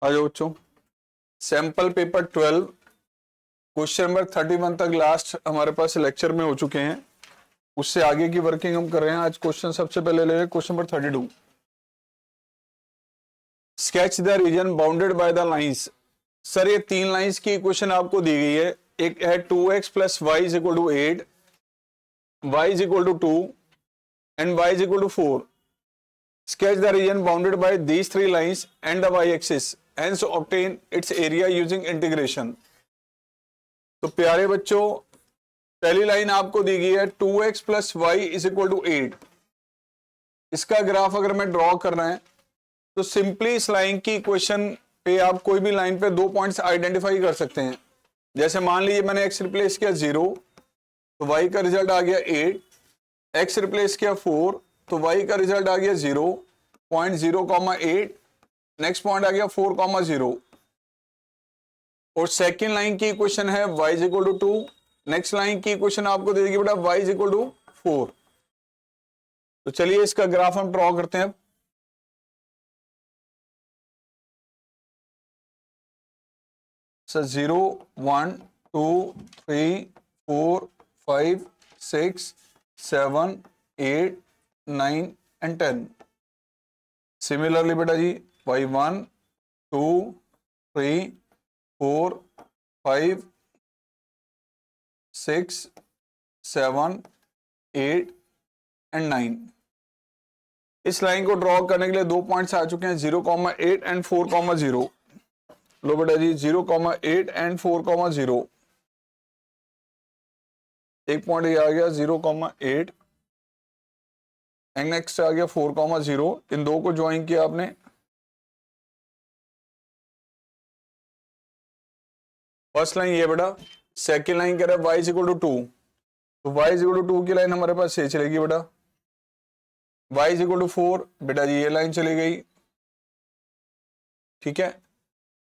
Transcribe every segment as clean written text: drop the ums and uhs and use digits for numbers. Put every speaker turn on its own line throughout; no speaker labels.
आ जाओ बच्चों, sample paper 12 question number 31 तक लास्ट हमारे पास लेक्चर में हो चुके हैं। उससे आगे की वर्किंग हम कर रहे हैं। आज क्वेश्चन सबसे पहले ले रहे हैं question number 32। Sketch the reason bounded by the lines. Sir ये 3 लाइंस की इक्वेशन आपको दी गई है। एक है 2x plus y is equal to 8, y is equal to 2 and y is equal to 4। Sketch the region bounded by these 3 lines and the y-axis. Hence obtain its area using integration. तो प्यारे बच्चों, पहली line आपको दी गई है 2x plus y is equal to 8। इसका graph अगर मैं ड्रॉ करना है तो सिंपली इस लाइन की इक्वेशन पे आप कोई भी लाइन पे 2 पॉइंट्स आइडेंटिफाई कर सकते हैं। जैसे मान लीजिए मैंने x रिप्लेस किया 0 तो y का रिजल्ट आ गया 8, x रिप्लेस किया 4 तो y का रिजल्ट आ गया 0.0,8, नेक्स्ट पॉइंट आ गया 4,0 और सेकेंड लाइन की इक्वेशन है y is equal to 2। Next line की इक्वेशन आपको दे देगी बेटा y इज इक्वल टू 4। तो चलिए इसका ग्राफ हम ड्रॉ करते हैं। Sir 0 1 2 3 4 5 6 7 8 9 and 10। सिमिलरली बेटा जी y1 2 3 4 5 6 7 8 and 9। इस लाइन को ड्रॉ करने के लिए 2 पॉइंट्स आ चुके हैं 0,8 एंड 4,0। लो बेटा जी 0,8 एंड 4,0। एक पॉइंट ये आ गया 0,8 एंड नेक्स्ट आ गया 4,0। इन दो को ज्वाइन किया आपने, फर्स्ट लाइन ये बेटा, सेकेंड लाइन कह रहा है y इज इक्वल टू 2 तो y इज इक्वल टू 2 की लाइन हमारे पास ये चलेगी बेटा। y इज इक्वल टू 4 बेटा जी ये लाइन चली गई, ठीक है।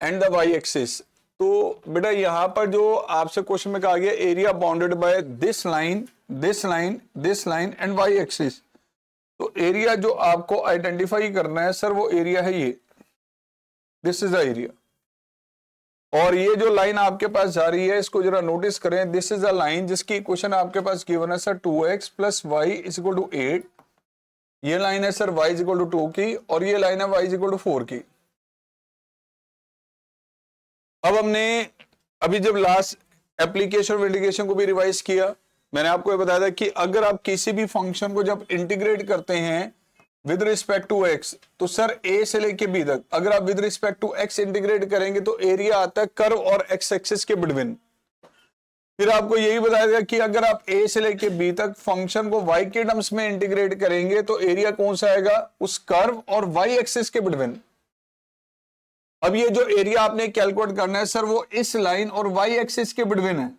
एंड द y एक्सिस, तो बेटा यहां पर जो आपसे क्वेश्चन में कहा गया area bounded by this line this line this line and y axis, तो एरिया जो आपको आइडेंटिफाई करना है सर वो एरिया है ये, दिस इज द एरिया। और ये जो लाइन आपके पास जा रही है इसको जरा नोटिस करें, दिस इज द लाइन जिसकी इक्वेशन आपके पास गिवन है sir 2x plus y is equal to 8। ये लाइन है sir y is equal to 2 की और ये लाइन है y इज इक्वल टू 4 की। अब हमने अभी जब लास्ट एप्लीकेशन और इंटीग्रेशन को भी रिवाइज किया, मैंने आपको ये बताया था कि अगर आप किसी भी फंक्शन को जब इंटीग्रेट करते हैं विद रिस्पेक्ट टू x तो सर a से लेके b तक अगर आप with respect to x integrate करेंगे तो एरिया आता है कर्व और x एक्सिस के बिटवीन। फिर आपको यही बताया था कि अगर आप a से लेके b तक फंक्शन को y के टर्म्स में इंटीग्रेट करेंगे तो एरिया कौन सा आएगा, उस कर्व और y एक्सिस के बिटवीन। अब ये जो एरिया आपने कैलकुलेट करना है सर वो इस लाइन और y एक्सिस के बिटवीन है।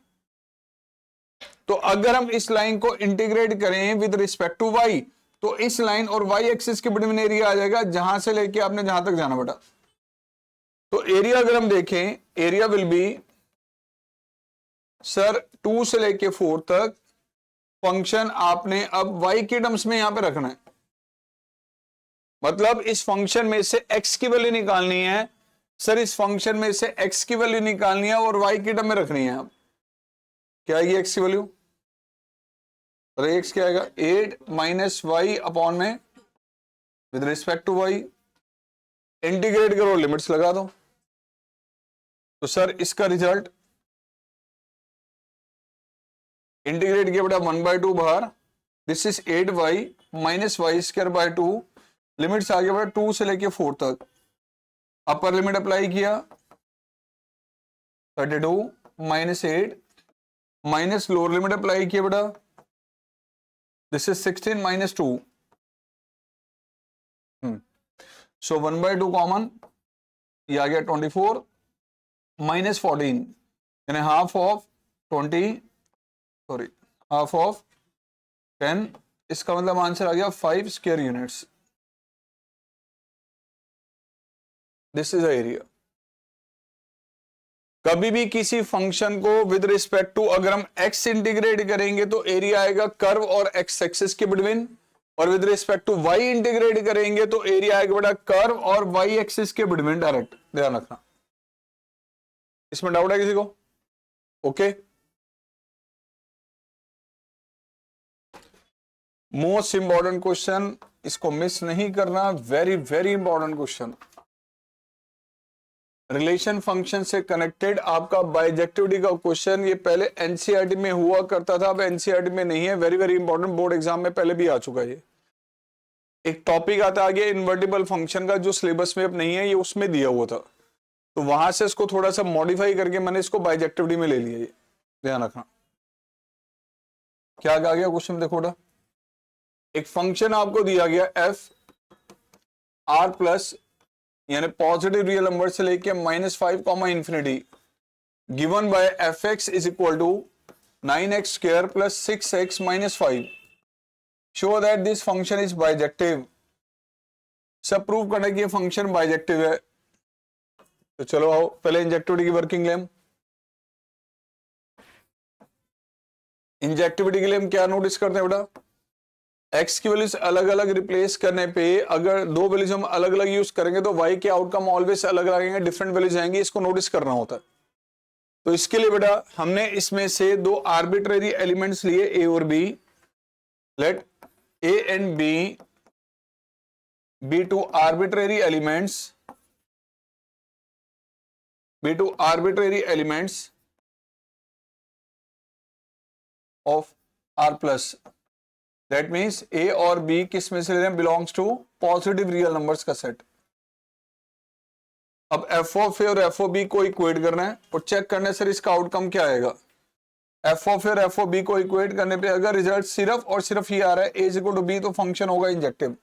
तो अगर हम इस लाइन को इंटीग्रेट करें विद रिस्पेक्ट टू y तो इस लाइन और y एक्सिस के बिटवीन एरिया आ जाएगा जहां से लेके आपने जहां तक जाना बेटा। तो एरिया अगर हम देखें, एरिया विल बी सर 2 से लेके 4 तक फंक्शन आपने अब y के टर्म्स में यहां पे रखना है। मतलब इस फंक्शन में से x की वैल्यू निकालनी है सर, इस फंक्शन में से x की वैल्यू निकालनी है और y के टर्म में रखनी है। अब क्या आएगी x की वैल्यू, अरे x क्या आएगा 8 माइनस वाई अपॉन में with respect to y। Integrate करो, लिमिट्स लगा दो, तो सर इसका रिजल्ट इंटीग्रेट किया बेटा 1/2 बाहर, this is 8y minus y square by 2, limits आ गया बेटा 2 से लेके 4 तक। अपर लिमिट अप्लाई किया 32 minus 8 minus lower limit apply किया बेटा, this is 16 minus 2। So 1/2 common, ये आ गया 24 माइनस 14 यानी हाफ ऑफ 10। इसका मतलब आंसर आ गया 5 square units. This is the area. कभी भी किसी फंक्शन को विद रिस्पेक्ट टू अगर हम x इंटीग्रेट करेंगे तो एरिया आएगा कर्व और x एक्सिस के बिटवीन, और with respect to y integrate करेंगे तो एरिया आएगा बेटा कर्व और y एक्सिस के बिटवीन डायरेक्ट। ध्यान रखना। इसमें डाउट है किसी को? ओके। मोस्ट इंपॉर्टेंट क्वेश्चन, इसको मिस नहीं करना, very very important question. Relation function से कनेक्टेड आपका बाइजेक्टिविटी का क्वेश्चन, ये पहले एनसीईआरटी में हुआ करता था, अब एनसीईआरटी में नहीं है। Very very important, board exam में पहले भी आ चुका है। ये एक टॉपिक आता है आगे इन्वर्टिबल फंक्शन का, जो सिलेबस में अब नहीं है, ये उसमें दिया हुआ था, तो वहां से इसको थोड़ा सा मॉडिफाई करके मैंने इसको बाइजेक्टिविटी में ले लिया। ये ध्यान रखना। क्या आ गया क्वेश्चन देखो बेटा, एक फंक्शन आपको दिया गया एफ आर प्लस यानी पॉजिटिव रियल नंबर से लेके -5 comma infinity, given by f x is equal to 9x square plus 6x minus 5। Show that this function is bijective. सब प्रूव करना कि ये फंक्शन बाइजेक्टिव है। तो चलो आओ पहले इंजेक्टिविटी की वर्किंग लें। इंजेक्टिविटी के लिए हम क्या नोटिस करते हैं बेटा, x की वैल्यूज अलग अलग रिप्लेस करने पे अगर दो वैल्यूज हम अलग अलग यूज करेंगे तो y के आउटकम ऑलवेज अलग लगेंगे, डिफरेंट वैल्यूज आएंगी, इसको नोटिस करना होता है। तो इसके लिए बेटा हमने इसमें से दो आर्बिट्रेरी एलिमेंट्स लिए a और b। Let a and b be two arbitrary elements of R plus। That means A और B किस में से ले रहे हैं, belongs to positive real numbers का सेट। अब एफ ऑफ ए और एफ ओ बी को इक्वेट करना है और चेक करना है सर इसका आउटकम क्या आएगा। एफ ऑफ ए और एफ ओ बी को इक्वेट करने पे अगर रिजल्ट सिर्फ और सिर्फ ये आ रहा है ए इज इक्वल टू बी, तो फंक्शन होगा इंजेक्टिव।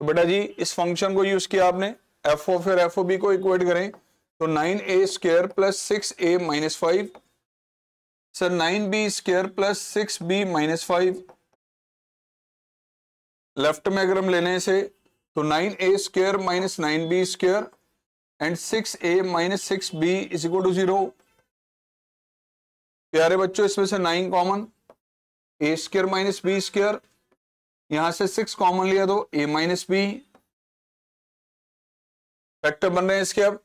तो बेटा जी इस फंक्शन को यूज किया आपने, एफ ऑफ ए और एफ ओ बी को इक्वेट करें तो 9a square plus 6a minus 5, sir 9b square plus 6b minus 5। Left में अगर हम लेने से तो 9a square minus 9b square and 6a minus 6b is equal to 0। प्यारे बच्चों इसमें से 9 common, a square minus b square, यहां से 6 कॉमन लिया तो a माइनस b। फैक्टर बन रहे हैं इसके अब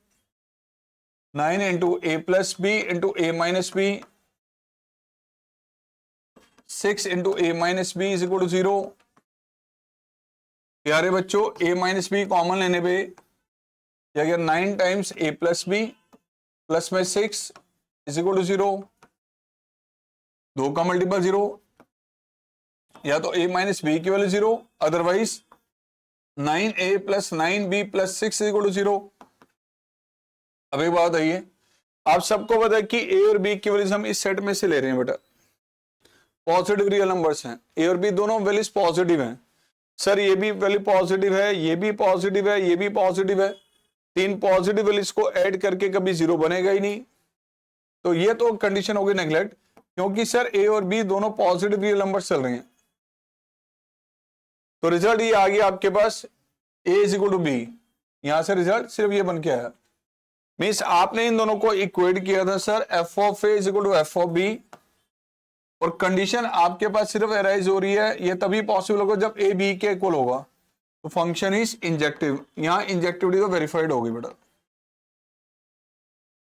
9 into a plus b into a minus b, 6 into a minus b is equal to 0। प्यारे बच्चों a माइनस बी कॉमन लेने पे क्या गया, 9 times a plus b plus में 6 इज इक्वल टू 0। 2 का मल्टीपल 0, या तो a माइनस बी की value 0, otherwise 9a plus 9b plus 6 is equal to 0। अब एक बात है, आप सबको पता है कि a और b की वैल्यूज हम इस सेट में से ले रहे हैं बेटा, पॉजिटिव रियल नंबर्स हैं, a और b दोनों वैल्यूज पॉजिटिव हैं। सर ये भी वैल्यू पॉजिटिव है, ये भी पॉजिटिव है, ये भी पॉजिटिव है, 3 पॉजिटिव वैल्यूज को ऐड करके कभी 0 बनेगा ही नहीं। तो ये तो कंडीशन होगी नेग्लेक्ट, क्योंकि सर a और b दोनों पॉजिटिव रियल नंबर्स चल रहे हैं। तो रिजल्ट ये आ गया आपके पास a is equal to b, यहां से रिजल्ट सिर्फ ये बन के आया। मीन्स आपने इन दोनों को इक्वेट किया था sir f of a is equal to f of b, और कंडीशन आपके पास सिर्फ अराइज हो रही है, ये तभी पॉसिबल होगा जब ए बी के इक्वल होगा, तो फंक्शन इज इंजेक्टिव। यहां इंजेक्टिविटी तो वेरीफाइड होगी बेटा।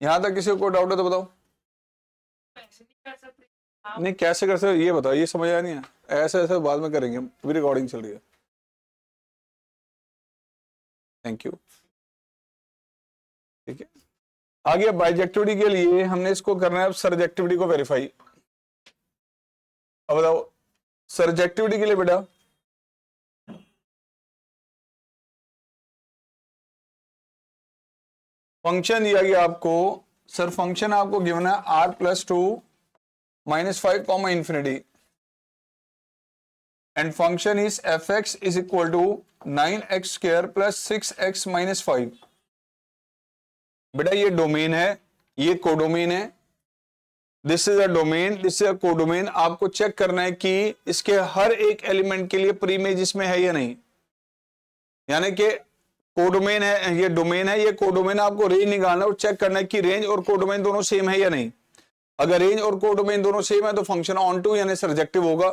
यहां तक किसी को डाउट है तो बताओ। नहीं कैसे कर सकते ये बताओ, ये समझ आया नहीं है, ऐसे ऐसे बाद में करेंगे हम, अभी रिकॉर्डिंग चल रही है। Thank you. ठीक है, आगे बाइजेक्टिविटी के लिए हमने इसको करना है अब सरजेक्टिविटी को वेरीफाई। अब बताओ सरजेक्टिविटी के लिए बेटा फंक्शन दिया गया आपको, सर फंक्शन आपको गिवन है r plus 2 minus 5 comma infinity, and function is f x is equal to 9x square plus 6x minus 5। बेटा ये डोमेन है, ये कोडोमेन है, this is a domain, this is a codomain. आपको check करना है कि इसके हर एक एलिमेंट के लिए प्रीमेज इसमें है या नहीं, यानी कि कोडोमेन है, ये डोमेन है, ये कोडोमेन, आपको रेंज निकालना और चेक करना है कि रेंज और कोडोमेन दोनों सेम है या नहीं। अगर रेंज और कोडोमेन दोनों सेम है तो फंक्शन ऑन टू यानी सरजेक्टिव होगा।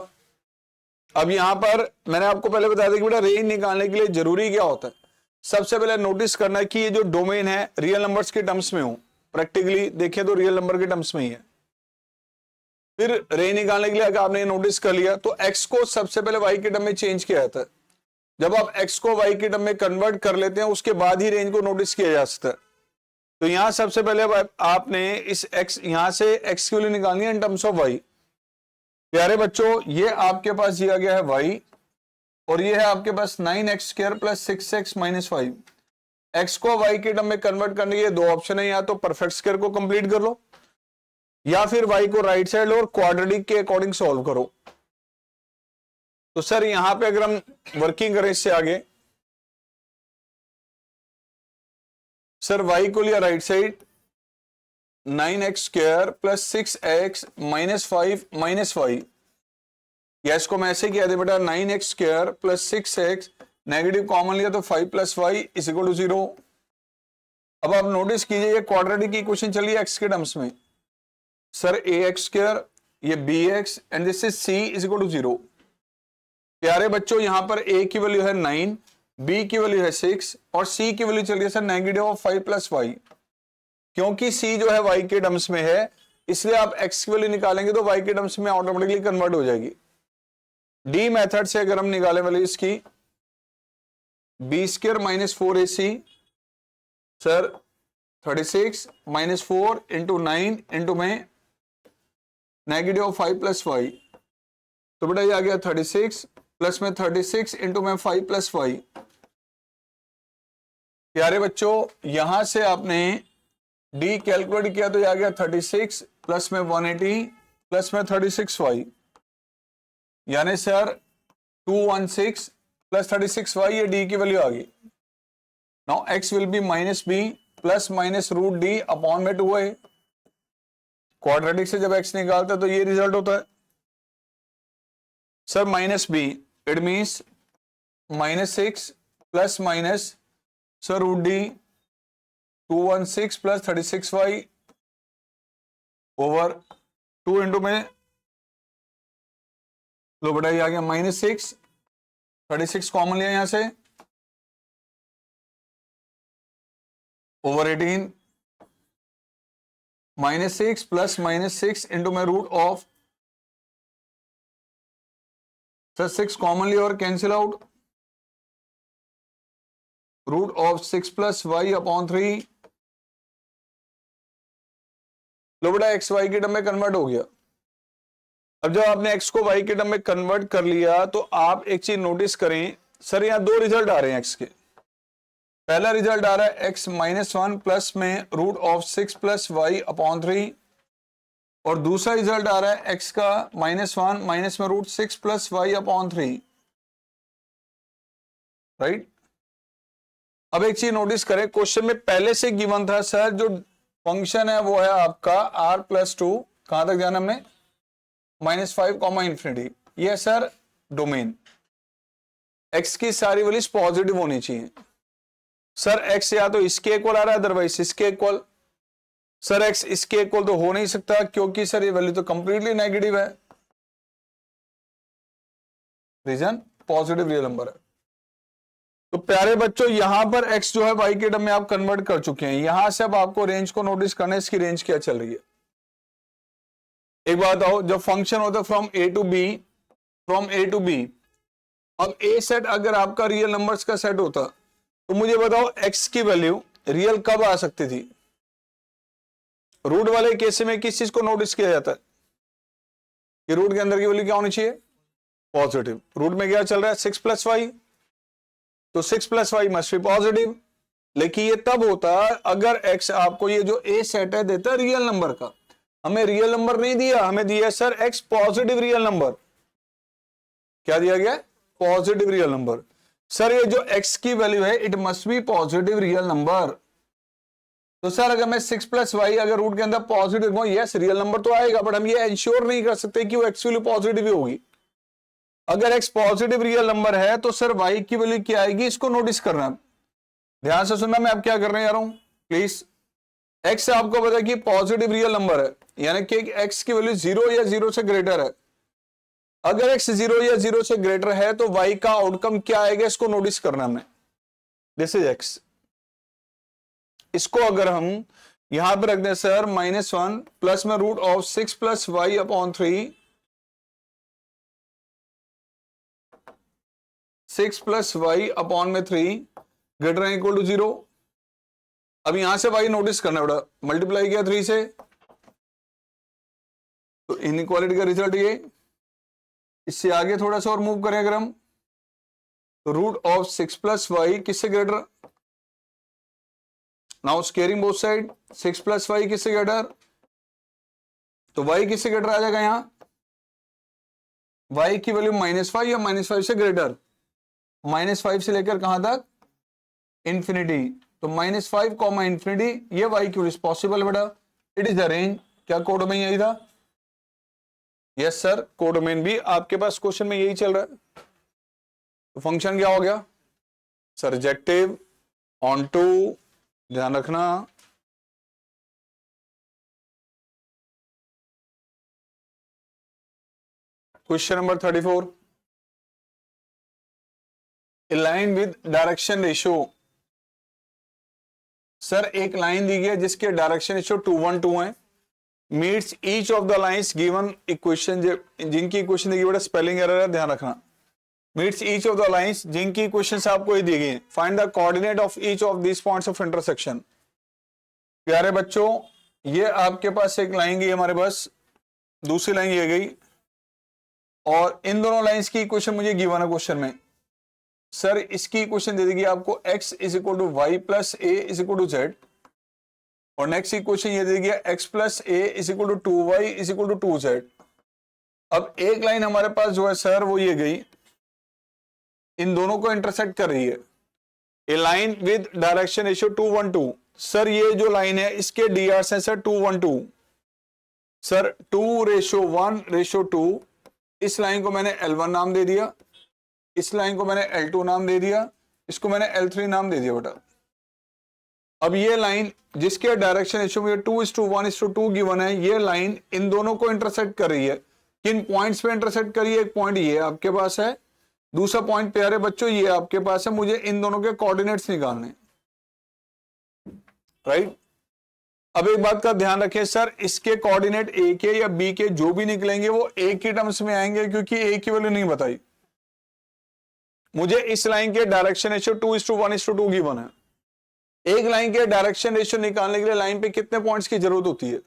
अब यहां पर मैंने आपको पहले बता दिया कि बेटा रेंज निकालने के लिए जरूरी क्या होता है, सबसे पहले नोटिस करना है कि ये जो डोमेन है रियल नंबर्स के टर्म्स में हो, प्रैक्टिकली देखें तो रियल नंबर के टर्म्स में ही है। फिर रे निकालने के लिए अगर आपने नोटिस कर लिया तो x को सबसे पहले y के टर्म में चेंज किया जाता है। जब आप x को y के टर्म में कन्वर्ट कर लेते हैं उसके बाद ही रेंज को नोटिस किया जा सकता है। तो यहां सबसे पहले आपने इस x यहां से x की वैल्यू निकालनी है इन टर्म्स ऑफ y। प्यारे बच्चों, ये आपके पास दिया गया है y और ये है आपके पास 9x² plus 6x minus 5। x को y के टर्म में कन्वर्ट करने के दो ऑप्शन है, या तो परफेक्ट स्क्वायर को कंप्लीट कर लो या फिर y को राइट साइड लो और क्वाड्रेटिक के अकॉर्डिंग सॉल्व करो। तो सर यहां पे अगर हम वर्किंग करें इससे आगे, सर y को लिया right side 9x² plus 6x minus 5 minus 5, या इसको मैं ऐसे किया दे बेटा 9x² plus 6x, negative common लिया तो 5 प्लस 5 इज इक्वल टू 0। अब आप नोटिस कीजिए ये क्वाड्रेटिक की इक्वेशन चलिए x के टर्म्स में, सर ax², ये bx and this is c is equal to 0। प्यारे बच्चों यहां पर a की वैल्यू है 9, b की वैल्यू है 6 और c की वैल्यू चलिए सर नेगेटिव ऑफ 5 प्लस 5। क्योंकि c जो है y के टर्म्स में है इसलिए आप x की वैल्यू निकालेंगे तो y के टर्म्स में ऑटोमेटिकली कन्वर्ट हो जाएगी। डी मेथड से अगर हम निकाले वैल्यू इसकी b² minus 4ac, sir 36 minus 4 into 9 into में नेगेटिव ऑफ 5 प्लस 5, तो बेटा ये आ गया 36 प्लस में 36 इंटू में 5 प्लस 5। प्यारे बच्चों यहां से आपने d कैलकुलेट किया तो ये आ गया 36 प्लस में 180 प्लस में 36y, यानी सर 216 प्लस 36y, ये d की वैल्यू आ गई। Now x will be minus b plus minus root d upon में 2a। क्वाड्रेटिक से जब x निकालते हैं तो ये रिजल्ट होता है sir minus b, it means minus 6 plus minus sir root d 216 plus 36y over 2 into में लो बेटा ये आ गया माइनस 6, 36 कॉमन लिया यहां से over 18 minus 6 plus minus 6 into में रूट ऑफ सर 6 कॉमन लिया और cancel out root of 6 plus y upon 3। लो बेटा एक्स वाई के टर्म में कन्वर्ट हो गया। अब जब आपने x को y के टर्म में कन्वर्ट कर लिया तो आप एक चीज नोटिस करें, सर यहां दो रिजल्ट आ रहे हैं x के। पहला रिजल्ट आ रहा है x माइनस 1 प्लस में root of 6 plus y upon 3, और दूसरा रिजल्ट आ रहा है x का माइनस 1 माइनस में root 6 plus y upon 3, right. अब एक चीज नोटिस करें, क्वेश्चन में पहले से गिवन था सर जो फंक्शन है वो है आपका r+2, कहां तक जाना हमने -5 कॉमा इंफिनिटी, ये सर डोमेन। x की सारी वैल्यूज पॉजिटिव होनी चाहिए। सर x या तो इसके इक्वल आ रहा है अदरवाइज इसके इक्वल। सर x इसके इक्वल तो हो नहीं सकता क्योंकि सर ये वैल्यू तो कंप्लीटली नेगेटिव है, रीजन पॉजिटिव रियल नंबर है। तो प्यारे बच्चों यहां पर x जो है y के टर्म में आप कन्वर्ट कर चुके हैं। यहां से अब आपको रेंज को नोटिस करना है, इसकी रेंज क्या चल रही है। एक बात आओ, जब फंक्शन होता है फ्रॉम ए टू बी, अब ए सेट अगर आपका रियल नंबर्स का सेट होता तो मुझे बताओ x की वैल्यू रियल कब आ सकती थी। रूट वाले केस में किस चीज को नोटिस किया जाता है कि रूट के अंदर की वैल्यू क्या होनी चाहिए, पॉजिटिव। रूट में क्या चल रहा है 6 प्लस वाई, तो 6 plus y must be positive. लेकिन ये तब होता अगर x आपको ये जो ए सेट है देता रियल नंबर का। हमें रियल नंबर नहीं दिया, हमें दिया sir x positive real number. क्या दिया गया, पॉजिटिव रियल नंबर। सर ये जो x की वैल्यू है it must be positive real number. तो सर अगर मैं 6 प्लस वाई अगर रूट के अंदर पॉजिटिव हो, यस रियल नंबर तो आएगा, बट हम ये इंश्योर नहीं कर सकते कि वो x वैल्यू पॉजिटिव ही होगी। अगर x पॉजिटिव रियल नंबर है तो सर y की वैल्यू क्या आएगी, इसको नोटिस करना। ध्यान से सुनना, मैं अब क्या करने जा रहा हूं प्लीज। x आपको पता है कि पॉजिटिव रियल नंबर है, यानी कि x की वैल्यू 0 या 0 से ग्रेटर है। अगर x 0 या 0 से ग्रेटर है तो y का आउटकम क्या आएगा, इसको नोटिस करना है। This is x। इसको अगर हम यहां पर रख दें सर -1 प्लस में root of 6 plus y upon 3, 6 plus y upon में 3 ग्रेटर देन इक्वल टू 0। अब यहां से वाई नोटिस करना बेटा, मल्टीप्लाई किया 3 से, तो इनइक्वालिटी का रिजल्ट ये। इससे आगे थोड़ा सा और मूव करें अगर हम, तो रूट ऑफ 6 प्लस वाई किससे greater, now squaring both side, 6 plus y किससे ग्रेटर, तो वाई किससे ग्रेटर आ जाएगा यहां, वाई की वैल्यू -5 या -5 से ग्रेटर, -5 से लेकर कहां तक, इंफिनिटी। तो -5 कॉमा इंफिनिटी, ये वाई की वैल्यू पॉसिबल बेटा, इट इज द रेंज। क्या कोडोमेन यही था, यस सर, कोडोमेन भी आपके पास क्वेश्चन में यही चल रहा है। तो फंक्शन क्या हो गया, सर्जेक्टिव ऑन टू, ध्यान रखना। Question number 34, line with direction ratio. Sir एक लाइन दी गई है जिसके डायरेक्शन रेशियो 2:1:2 है, meets each of the lines given equation, जिनकी इक्वेशन देखिए बेटा स्पेलिंग एरर है, ध्यान रखना। Meets each of the lines, जिनकी इक्वेशंस आपको ये दी गई है, find the coordinate of each of this points of intersection. प्यारे बच्चों, ये आपके पास एक लाइन गई हमारे पास, दूसरी लाइन ये गई, और इन दोनों लाइंस की इक्वेशन मुझे गिवन है क्वेश्चन में। सर इसकी इक्वेशन दे देगी आपको x is equal to y plus a is equal to z, और नेक्स्ट इक्वेशन ये दे देगी x plus a is equal to 2y is equal to 2z। अब एक लाइन हमारे पास जो है सर वो ये गई, इन दोनों को इंटरसेक्ट कर रही है, a line with direction ratio 2:1:2। Sir ये जो लाइन है इसके डीआर है सर 2:1:2, सर 2:1:2। इस लाइन को मैंने L1 नाम दे दिया, इस लाइन को मैंने L2 नाम दे दिया, इसको मैंने L3 नाम दे दिया बेटा। अब ये लाइन जिसके डायरेक्शन रेशियो में 2:1:2 गिवन है, ये लाइन इन दोनों को इंटरसेक्ट कर रही है। किन पॉइंट्स पे इंटरसेक्ट कर रही है, एक पॉइंट ये आपके पास है, दूसरा पॉइंट प्यारे बच्चों ये आपके पास है। मुझे इन दोनों के कोऑर्डिनेट्स निकालने, राइट। अब एक बात का ध्यान रखें सर, इसके कोऑर्डिनेट ए के या बी के जो भी निकलेंगे वो ए की टर्म्स में आएंगे, क्योंकि ए की वैल्यू नहीं बताई। मुझे इस लाइन के डायरेक्शन रेशियो 2:1:2 गिवन है। एक लाइन के डायरेक्शन रेशियो निकालने के लिए लाइन पे कितने पॉइंट्स की जरूरत होती है,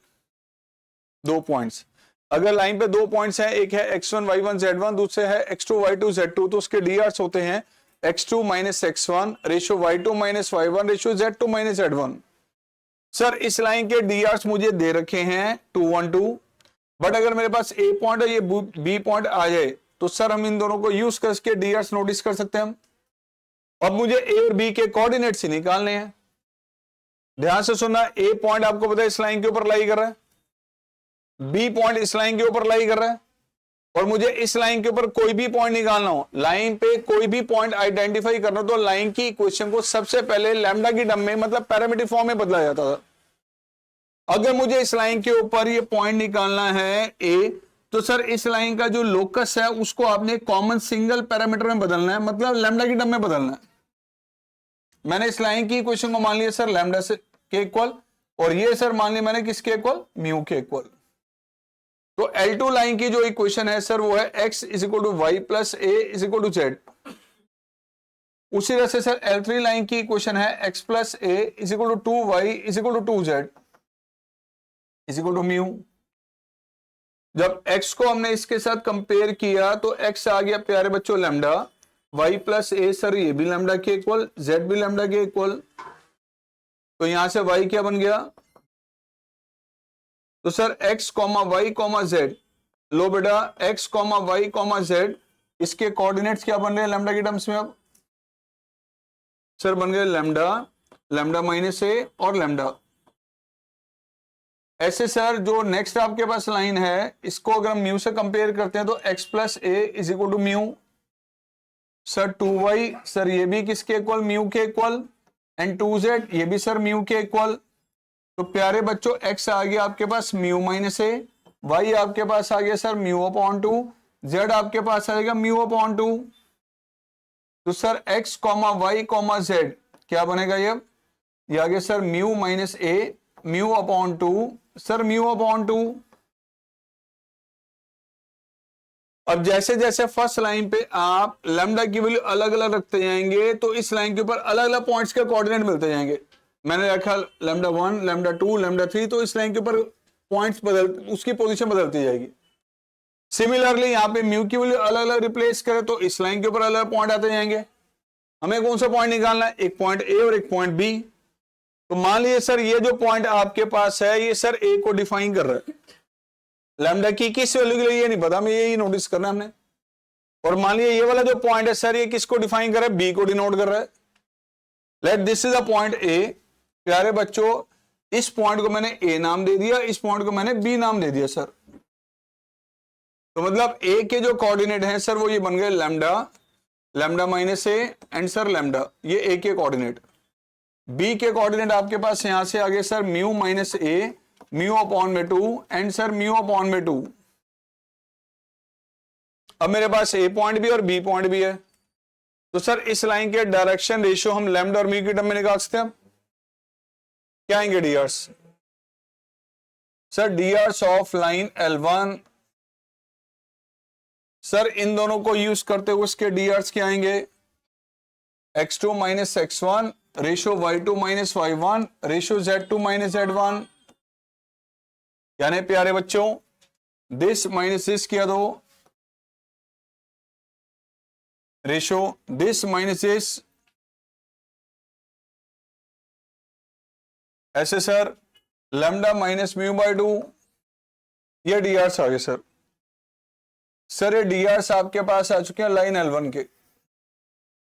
2 पॉइंट्स। अगर लाइन पे 2 पॉइंट्स हैं, एक है x1 y1 z1, दूसरे है x2 y2 z2, तो उसके डीआर्स होते हैं x2 - x1 ratio y2 - y1 ratio z2 - z1। Sir इस लाइन के डीआर्स मुझे दे रखे हैं 2:1:2, बट अगर मेरे पास ए पॉइंट और ये बी पॉइंट आ जाए तो सर हम इन दोनों को यूज करके डीआर्स नोटिस कर सकते हैं हम। अब मुझे ए और बी के कोऑर्डिनेट्स ही निकालने हैं। ध्यान से सुनना, ए पॉइंट आपको पता है इस लाइन के ऊपर लाई कर रहा है, बी पॉइंट इस लाइन के ऊपर लाई कर रहा है, और मुझे इस लाइन के ऊपर कोई भी पॉइंट निकालना हो, लाइन पे कोई भी पॉइंट आइडेंटिफाई करना हो, तो लाइन की इक्वेशन को सबसे पहले लैम्डा की टर्म में, मतलब पैरामीट्रिक फॉर्म में बदला जाता था। अगर मुझे इस लाइन के ऊपर ये पॉइंट निकालना है ए, तो सर इस लाइन का जो लोकस है उसको आपने कॉमन सिंगल पैरामीटर में बदलना है, मतलब लैम्डा की टर्म में बदलना है। मैंने इस लाइन की इक्वेशन को मान लिया सर लैम्डा से के इक्वल, और ये सर मान लिया मैंने किसके इक्वल, म्यू के इक्वल। तो L2 लाइन की जो इक्वेशन है सर वो है x is equal to y plus a is equal to z. उसी तरह से सर L3 लाइन की इक्वेशन है x plus a is equal to 2y is equal to 2z is equal to mu. जब x को हमने इसके साथ कंपेयर किया तो x आ गया प्यारे बच्चों लैम्डा, y प्लस ए सर ये भी लैम्डा के इक्वल, z भी लैम्डा के इक्वल, तो यहां से y क्या बन गया, तो सर x, y, z, लो बेटा x, y, z, इसके कोऑर्डिनेट्स क्या बन रहे हैं लैम्डा की टर्म्स में। अब सर बन गए लैम्डा, लैम्डा माइनस ए और लैम्डा। ऐसे सर जो नेक्स्ट आपके पास लाइन है इसको अगर हम म्यू से कंपेयर करते हैं तो x plus a is equal to mu, sir 2y sir ये भी किसके इक्वल, म्यू के इक्वल, एंड 2z ये भी सर म्यू के इक्वल। तो प्यारे बच्चों x आ गया आपके पास म्यू माइनस ए, y आपके पास आ गया सर म्यू अपॉन 2, z आपके पास आएगा म्यू अपॉन 2। तो सर x, y, z क्या बनेगा ये आगे sir mu minus a mu upon 2, sir mu upon 2। अब जैसे जैसे फर्स्ट लाइन पे आप लैम्डा की वैल्यू अलग अलग रखते जाएंगे तो इस लाइन के ऊपर अलग अलग पॉइंट्स के कोऑर्डिनेट मिलते जाएंगे। मैंने रखा लैम्डा 1, लैम्डा 2, लैम्डा 3, तो इस लाइन के ऊपर पॉइंट्स उसकी पोजीशन बदलती जाएगी। सिमिलरली यहाँ पे म्यू की वैल्यू अलग अलग रिप्लेस करें तो इस लाइन के ऊपर अलग पॉइंट आते जाएंगे। हमें कौन सा पॉइंट निकालना है, एक पॉइंट ए और एक पॉइंट बी। तो मान लीजिए सर ये जो पॉइंट आपके पास है ये सर ए को डिफाइन कर रहा है, लैम्डा की किस वैल्यू के लिए ये नहीं पता, हमें यही नोटिस करना है हमने। और मान लीजिए ये वाला जो पॉइंट है सर ये किसको डिफाइन कर रहा है, बी को डिनोट कर रहा है। Let this is a point A. प्यारे बच्चों इस पॉइंट को मैंने ए नाम दे दिया, इस पॉइंट को मैंने बी नाम दे दिया सर। तो मतलब ए के जो कोऑर्डिनेट हैं सर वो ये बन गए lambda, lambda minus A and sir lambda, ये ए के कोऑर्डिनेट। बी के कोऑर्डिनेट आपके पास यहां से आगे sir mu minus a mu upon में 2 एंड सर म्यू अपॉन में 2। अब मेरे पास ए पॉइंट भी और बी पॉइंट भी है, तो सर इस लाइन के डायरेक्शन रेशियो हम लैम्डा और म्यू की टर्म में निकाल सकते हैं। क्या आएंगे DRs, sir DRs of line L1, sir इन दोनों को यूज करते हुए उसके डीआर्स क्या आएंगे, x2 minus x1 ratio y2 minus y1 ratio z2 minus z1। यानी प्यारे बच्चों दिस माइनस दिस किया दो रेशियो दिस माइनस दिस, ऐसे sir lambda minus mu by 2, ये डीआर्स आ गए सर। सर ये डीआर्स आपके पास आ चुके हैं लाइन L1 के,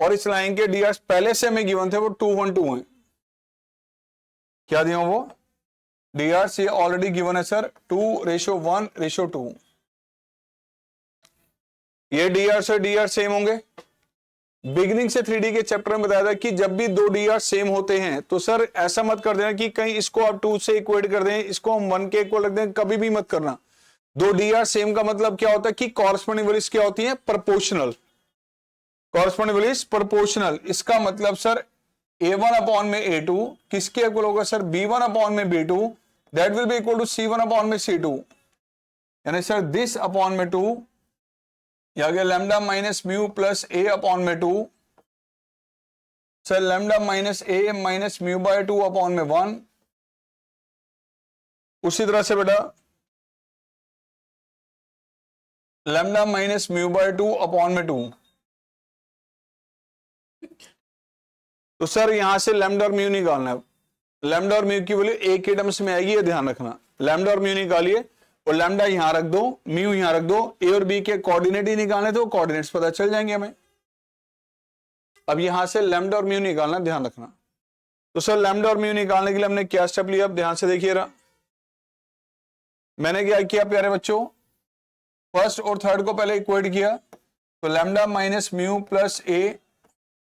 और इस लाइन के डीआर्स पहले से हमें गिवन थे वो 2 1 2 हैं। क्या दिया वो डीआर्स ये ऑलरेडी गिवन है सर 2 रेशियो 1 रेशियो 2। ये डीआर्स और डीआर सेम होंगे। बिगिनिंग से 3D के चैप्टर में बताया था कि जब भी दो डीआर सेम होते हैं तो सर ऐसा मत कर देना कि कहीं इसको आप 2 से इक्वेट कर दें, इसको हम 1 के इक्वल रख दें, कभी भी मत करना। दो डीआर सेम का मतलब क्या होता है कि कॉरस्पॉन्डिंग वैल्यूज क्या होती है, प्रोपोर्शनल। कॉरस्पॉन्डिंग वैल्यूज प्रोपोर्शनल, इसका मतलब सर A1 अपॉन में A2 किसके इक्वल होगा सर B1 अपॉन में B2, that will be equal to C1 upon में C2। यानी सर दिस अपॉन में 2, या गया लैम्डा माइनस म्यू प्लस ए अपॉन में 2, sir lambda minus a minus mu by 2 upon में 1। उसी तरह से बेटा lambda minus mu by 2 upon में 2। तो सर यहां से लैम्डा और म्यू निकालना है। लैम्डा और म्यू की वैल्यू ए के टर्म्स में आएगी, ये ध्यान रखना। लैम्डा और म्यू निकालिए और लैम्डा यहां रख दो, म्यू यहां रख दो। ए और बी के कोऑर्डिनेट ही निकालने तो कोऑर्डिनेट्स पता चल जाएंगे हमें। अब यहां से लैम्डा और म्यू निकालना, ध्यान रखना। तो सर लैम्डा और म्यू निकालने के लिए हमने क्या स्टेप लिया, अब ध्यान से देखिएगा। मैंने क्या किया प्यारे बच्चों, फर्स्ट और थर्ड को पहले इक्वेट किया, तो lambda minus mu plus a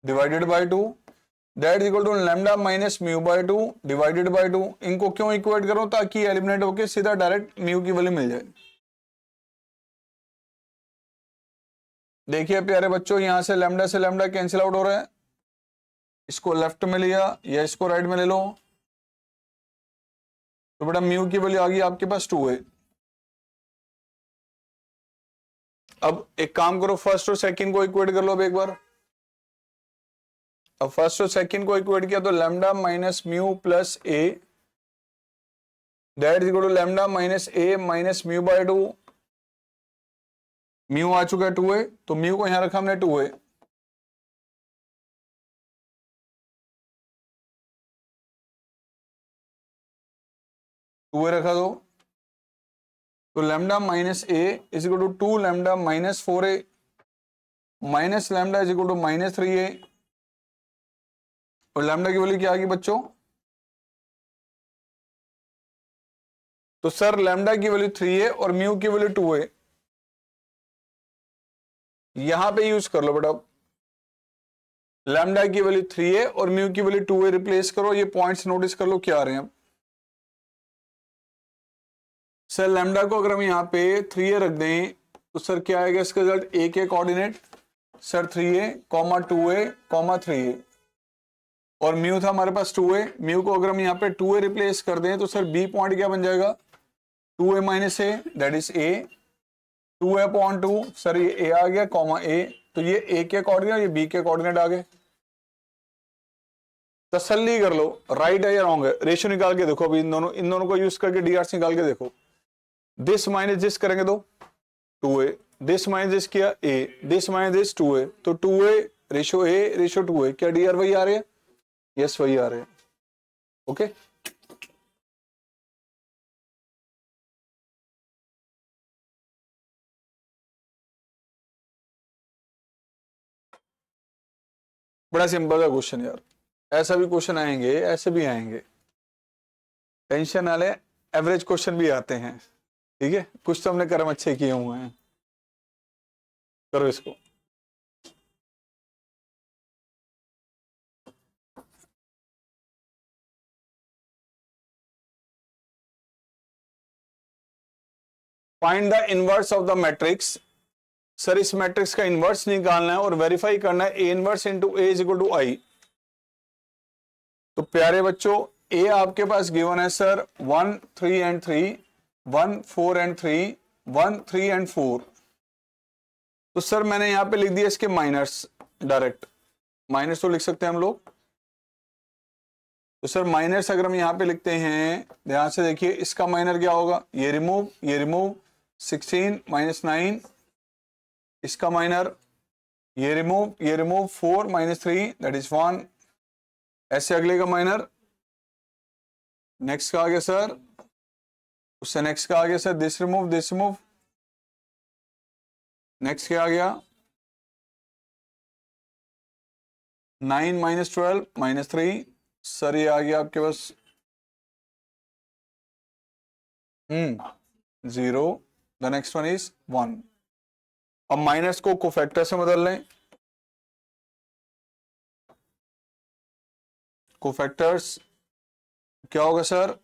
divided by 2 that equal to lambda minus mu by 2 divided by 2। इनको क्यों इक्वेट करो, ताकि एलिमिनेट होके सीधा डायरेक्ट म्यू की वैल्यू मिल जाए। देखिए प्यारे बच्चों यहां से लैम्डा कैंसिल आउट हो रहा है, इसको लेफ्ट में लिया या इसको राइट में ले लो, तो बेटा म्यू की वैल्यू आ गई आपके पास 2 है। अब एक काम करो, फर्स्ट और सेकंड को इक्वेट कर लो अब एक बार। अब फर्स्ट और सेकंड को इक्वेट किया तो lambda minus mu plus a that is equal to lambda minus a minus mu by 2। Mu आ चुका है 2 है, तो म्यू को यहां रखा हमने 2 है। टू ए रखा तो lambda minus a is equal to 2 lambda minus 4a minus lambda is equal to minus 3a। और लैम्डा की वैल्यू क्या आ गई बच्चों, तो सर लैम्डा की वैल्यू 3 है और म्यू की वैल्यू 2 है। यहां पे यूज कर लो बेटा, लैम्डा की वैल्यू 3 है और म्यू की वैल्यू 2 है, रिप्लेस करो। ये पॉइंट्स नोटिस कर लो क्या आ रहे हैं। सर लैम्डा को अगर हम यहाँ पे 3a रख दें तो सर क्या आएगा इसका रिजल्ट, ए के coordinate sir 3a, 2a, 3a। और म्यू था हमारे पास 2a, म्यू को अगर हम यहाँ पे 2a रिप्लेस कर दें तो सर बी पॉइंट क्या बन जाएगा, 2a minus A, that is a, 2a upon 2, sir ये a आ गया कॉमा a, तो ये a के कोऑर्डिनेट, ये b के कोऑर्डिनेट आ गए। तसल्ली कर लो राइट है या रॉन्ग है, रेशियो निकाल के देखो अभी इन दोनों को यूज करके डीआरसी निकाल के देखो। दिस माइनस दिस करेंगे तो 2a, दिस माइनस दिस किया a, this minus this 2a, तो 2a ratio a ratio 2a, क्या डीआर वही आ रहे हैं, यस वही आ रहे हैं। ओके बड़ा सिंपल का क्वेश्चन यार, ऐसा भी क्वेश्चन आएंगे ऐसे भी आएंगे, टेंशन वाले एवरेज क्वेश्चन भी आते हैं, ठीक है, कुछ तो हमने कर्म अच्छे किए हुए हैं। करो इसको, find the inverse of the matrix. Sir इस मैट्रिक्स का इनवर्स निकालना है और वेरीफाई करना है A inverse into A is equal to I. तो प्यारे बच्चों ए आपके पास गिवन है सर 1 3 एंड 3, 1 4 एंड 3, 1 3 एंड 4। तो सर मैंने यहां पे लिख दिया इसके माइनस, डायरेक्ट माइनस तो लिख सकते हैं हम लोग। तो सर माइनस अगर हम यहां पे लिखते हैं, ध्यान से देखिए इसका माइनर क्या होगा, ये रिमूव 16 माइनस 9, इसका माइनर ये रिमूव 4 माइनस 3 दैट इज 1, ऐसे अगले का माइनर, नेक्स्ट का आ गया सर, उससे नेक्स्ट का आ गया सर दिस रिमूव, नेक्स्ट क्या आ गया 9 माइनस 12 माइनस 3, सर ये आ गया आपके पास 0, द नेक्स्ट वन इज 1। अब माइनस को कोफैक्टर से बदल लें, कोफैक्टर्स क्या होगा सर,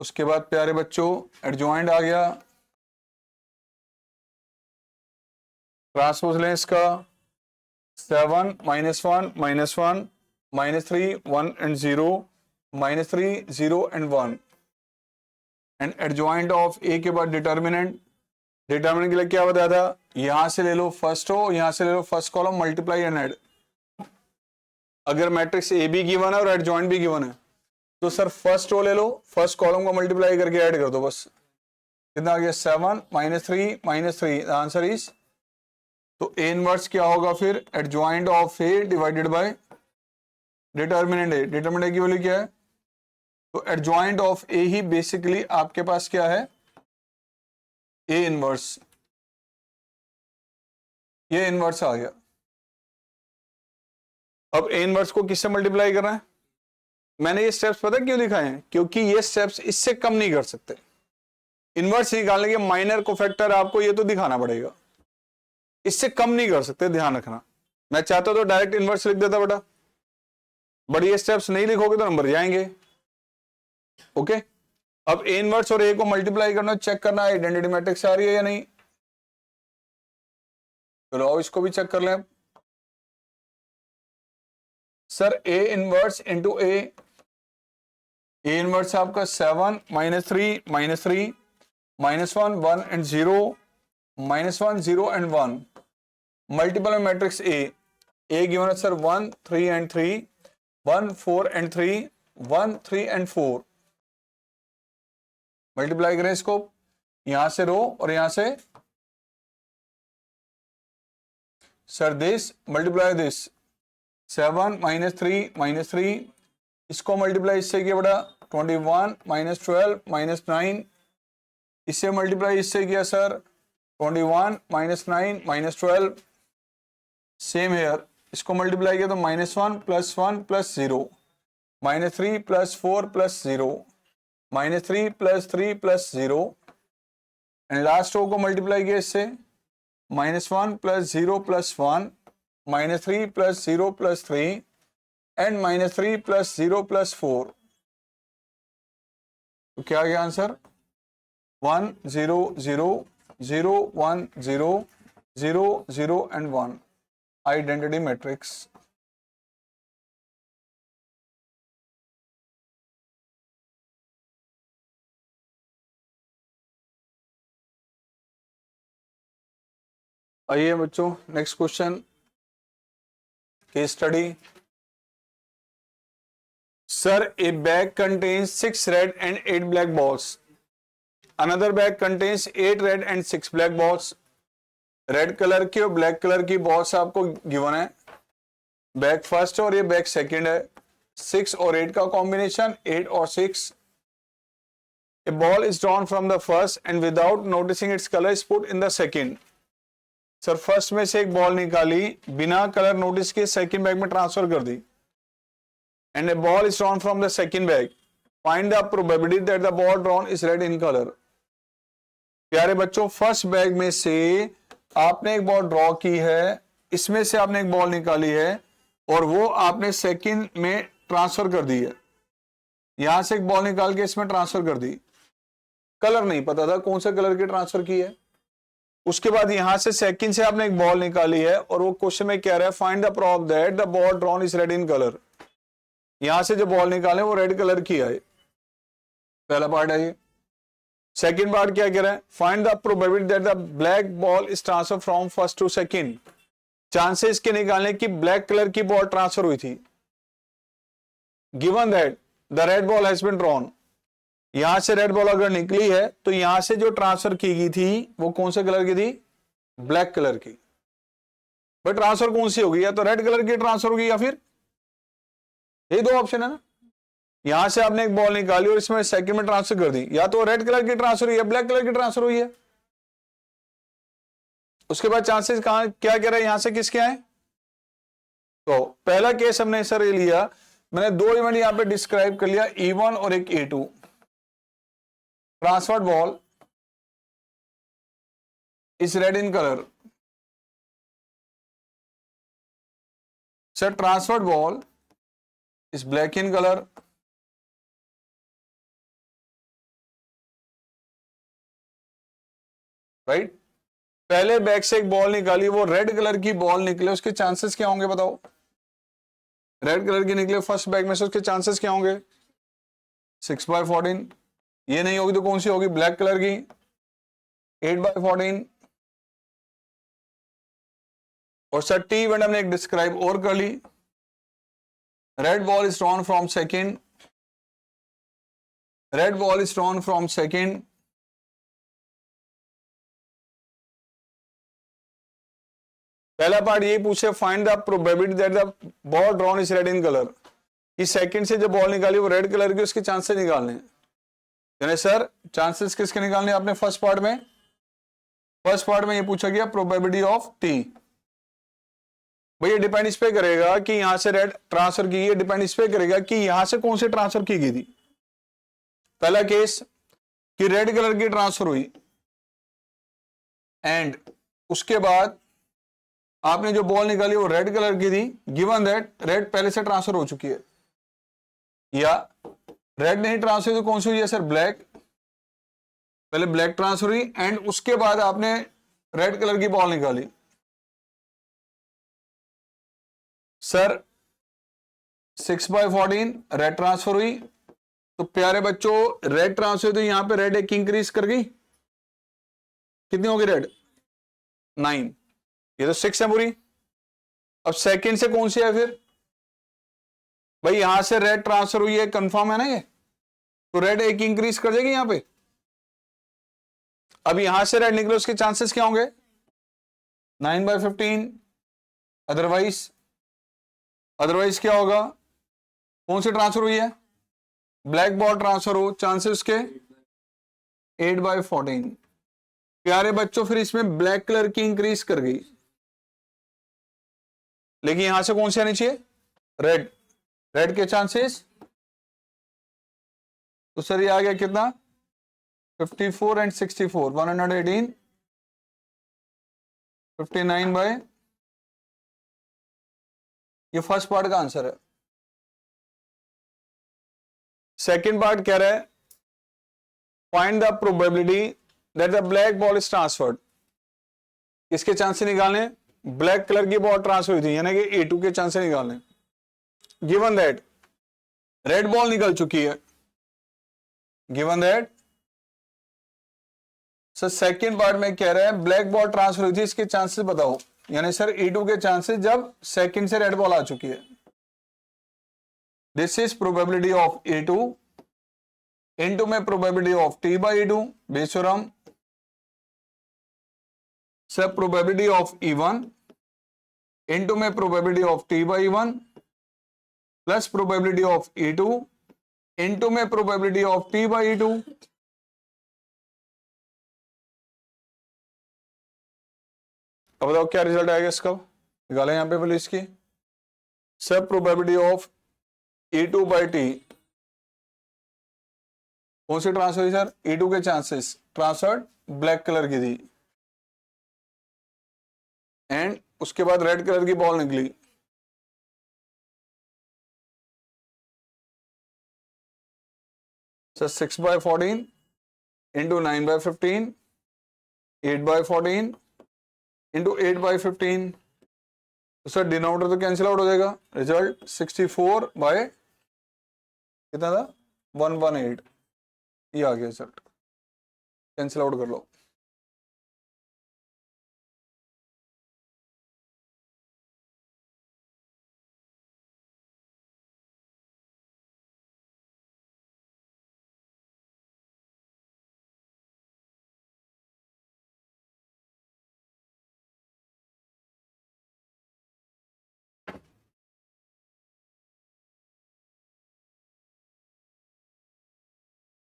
उसके बाद प्यारे बच्चों एडजॉइंट आ गया, ट्रांसपोज लें इसका 7 minus 1 minus 1 minus 3 1 and 0 minus 3 0 and 1 and adjoint of A के बाद डिटर्मिनेंट के लिए क्या बताया था, यहां से ले लो फर्स्ट रो, यहां से ले लो first column, multiply and add. अगर मैट्रिक्स ए भी गिवन है और एडजॉइंट भी गिवन है तो सर फर्स्ट रो ले लो, फर्स्ट कॉलम को मल्टीप्लाई करके ऐड कर दो, बस कितना आ गया 7 माइनस 3 द आंसर इज, तो ए इनवर्स क्या होगा फिर, adjoint of A divided bye determinant A, determinant की वैल्यू क्या है, तो adjoint of A he basically आपके पास क्या है, ए इनवर्स, ये इनवर्स आ गया। अब ए इनवर्स को किससे मल्टीप्लाई करना है, मैंने ये स्टेप्स पता क्यों दिखाए हैं, क्योंकि ये स्टेप्स इससे कम नहीं कर सकते, इनवर्स निकालने के माइनर कोफैक्टर आपको ये तो दिखाना पड़ेगा, इससे कम नहीं कर सकते, ध्यान रखना। मैं चाहता तो डायरेक्ट इनवर्स लिख देता बेटा, बट ये स्टेप्स नहीं लिखोगे तो नंबर जाएंगे। ओके अब ए इनवर्स और ए को मल्टीप्लाई करना, चेक करना आइडेंटिटी मैट्रिक्स आ रही है या नहीं, चलो तो इसको भी चेक कर लें। Sir A inverse into A inverse आपका 7 minus 3 minus 3 minus 1 1 and 0 minus 1 0 and 1 multiple matrix A given है sir 1 3 and 3 1 4 and 3 1 3 and 4, multiply करें इसको, यहां से रो और यहां से sir this multiply this 7 minus 3 इसको मल्टीप्लाई इससे किया बड़ा 21 माइनस 12 माइनस 9, इससे मल्टीप्लाई इससे किया sir 21 minus 9 minus 12, same here इसको मल्टीप्लाई किया तो -1 plus 0 -3 plus 4 plus 0 -3 plus 0 and last row को मल्टीप्लाई किया इससे -1 plus 0 plus 1 -3 plus 0 plus 3 and -3 plus 0 plus 4, तो क्या आ गया आंसर 1 0 0 0 1 0 0 0 and 1 identity matrix. आइए बच्चों next question case study. Sir, a bag contains 6 red and 8 black balls. Another bag contains 8 red and 6 black balls. Red colour की और black colour की balls आपको given है. बैग फर्स्ट और ये bag second है. 6 और 8 का कॉम्बिनेशन 8 और 6. A ball is drawn from the first and without noticing its color is put in the second. Sir first में से एक बॉल निकाली, बिना कलर नोटिस के सेकंड बैग में ट्रांसफर कर दी. And a ball is drawn from the second bag. Find the probability that the ball drawn is red in color. प्यारे बच्चों, फर्स्ट बैग में से आपने एक बॉल ड्रॉ की है, इसमें से आपने एक बॉल निकाली है और वो आपने सेकंड में ट्रांसफर कर दी है. यहां से एक बॉल निकाल के इसमें ट्रांसफर कर दी. कलर नहीं पता था कौन सा कलर की ट्रांसफर की है. उसके बाद यहां से सेकंड से आपने एक बॉल निकाली है और वो क्वेश्चन में कह रहा है find the proof that the ball drawn is red in colour. यहां से जो बॉल निकाले वो रेड कलर की है. पहला पार्ट है ये. सेकंड पार्ट क्या कह रहा है, find the probability that the black ball is transfer from first to second. Chances के निकालने की ब्लैक कलर की बॉल ट्रांसफर हुई थी. Given that the red ball has been drawn. यहां से रेड बॉल अगर निकली है तो यहां से जो ट्रांसफर की गई थी वो कौन से कलर की थी, ब्लैक कलर की. भाई ट्रांसफर कौन सी होगी, या तो रेड कलर की ट्रांसफर होगी या फिर ये दो ऑप्शन है ना. यहां से आपने एक बॉल निकाली और इसमें सेकंड में ट्रांसफर कर दी, या तो रेड कलर की ट्रांसफर हुई है, ब्लैक कलर की ट्रांसफर हुई है. उसके बाद चांसेस कहां क्या कह रहा है, यहां से किसके आए. तो पहला केस हमने सर ये लिया, मैंने दो इवेंट यहां पे डिस्क्राइब कर लिया, E1 और एक E2. Transferred ball is red in colour. Sir transferred ball is black in color. Right. पहले बैग से एक बॉल निकाली, वो रेड कलर की बॉल निकले, उसके चांसेस क्या होंगे बताओ. रेड कलर की निकले फर्स्ट बैग में से, उसके चांसेस क्या होंगे 6/14. ये नहीं होगी तो कौन सी होगी, ब्लैक कलर की 8/14. और सर टी इवेंट हमने एक डिस्क्राइब और कर ली. Red ball is drawn from second. Red ball is drawn from second. पहला पार्ट ये पूछे find the probability that the ball drawn is red in colour. कि सेकंड से जो बॉल निकाली वो रेड कलर की, उसके चांसेस निकालने. यानी सर चांसेस किसके निकालने आपने फर्स्ट पार्ट में. फर्स्ट पार्ट में ये पूछा गया प्रोबेबिलिटी ऑफ टी. भैया डिपेंड इस पे करेगा कि यहां से रेड ट्रांसफर की है, डिपेंड इस पे करेगा कि यहां से कौन से ट्रांसफर की गई थी. पहला केस कि रेड कलर की ट्रांसफर हुई एंड उसके बाद आपने जो बॉल निकाली वो रेड कलर की थी, गिवन दैट रेड पहले से ट्रांसफर हो चुकी है. या रेड नहीं ट्रांसफर तो कौन सी हुई है सर, ब्लैक. पहले ब्लैक ट्रांसफर हुई एंड उसके बाद आपने रेड कलर की बॉल निकाली. सर 6/14 रेड ट्रांसफर हुई. तो प्यारे बच्चों रेड ट्रांसफर तो यहां पे रेड एक इंक्रीज कर गई, कितनी होगी रेड 9. ये तो 6 है पूरी. अब सेकंड से कौन सी है फिर, भाई यहां से रेड ट्रांसफर हुई है, कंफर्म है ना ये, तो रेड एक इंक्रीज कर देगी यहां पे. अब यहां से रेड निकले, उसके चांसेस क्या होंगे 9/15. अदरवाइज क्या होगा, कौन सी ट्रांसफर हुई है, ब्लैक बॉल ट्रांसफर हो, चांसेस उसके 8/14. प्यारे बच्चों फिर इसमें ब्लैक कलर की इंक्रीज कर गई, लेकिन यहां से कौन सी आनी चाहिए रेड. रेड के चांसेस तो सर ये आ गया कितना 54 एंड 64 118 59 ये फर्स्ट पार्ट का आंसर है. सेकंड पार्ट कह रहा है find the probability that the black ball is transferred, किसके चांसेस निकालने, ब्लैक कलर की बॉल ट्रांसफर हुई थी यानी कि A2 के चांसेस निकालने। गिवन दैट रेड बॉल निकल चुकी है, given that sir second part में कह रहा है ब्लैक बॉल ट्रांसफर हुई थी, इसके चांसेस बताओ, यानी सर E2 के चांसेस जब सेकंड से रेड बॉल आ चुकी है। This is probability of A2 into में प्रोबेबिलिटी ऑफ T/E2 बेसुरम, sir probability of E1 into में probability of T/E1 plus probability of E2 into में प्रोबेबिलिटी ऑफ T/E2। अब बताओ क्या रिजल्ट आएगा इसका, निकालें यहां पे प्लीज की। सब प्रोबेबिलिटी ऑफ E2/T कौन सी ट्रांसफर हुई सर, E2 के चांसेस ट्रांसफर ब्लैक कलर की थी एंड उसके बाद रेड कलर की बॉल निकली, सर 6/14 इंटू 9/15 8/14 इंटू 8/15, तो सर डिनोमिनेटर तो कैंसिल आउट हो जाएगा, रिजल्ट 64 बाय कितना था 118, ये आ गया सर, कैंसिल आउट कर लो।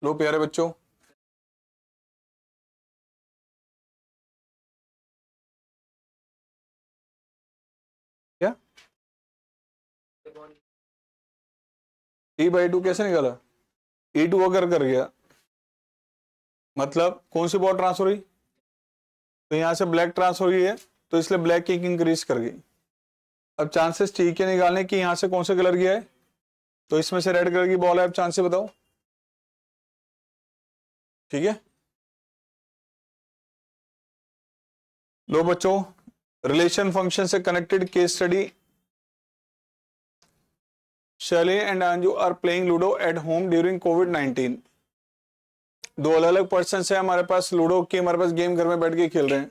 लो प्यारे बच्चों, क्या T/2 कैसे निकाला, E2 अगर कर गया मतलब कौन सी बॉल ट्रांसफर हुई, तो यहां से ब्लैक ट्रांसफर हुई है तो इसलिए ब्लैक की इंक्रीज कर गई। अब चांसेस ठीक है निकालने की, यहां से कौन से कलर की है, तो इसमें से रेड कलर की बॉल है, अब चांसेस बताओ, ठीक है। लो बच्चों, रिलेशन फंक्शन से connected case study, Shaili and Anju are playing ludo at home during कोविड-19। दो अलग अलग पर्सन है हमारे पास, लूडो की हमारे पास गेम घर में बैठ के खेल रहे हैं,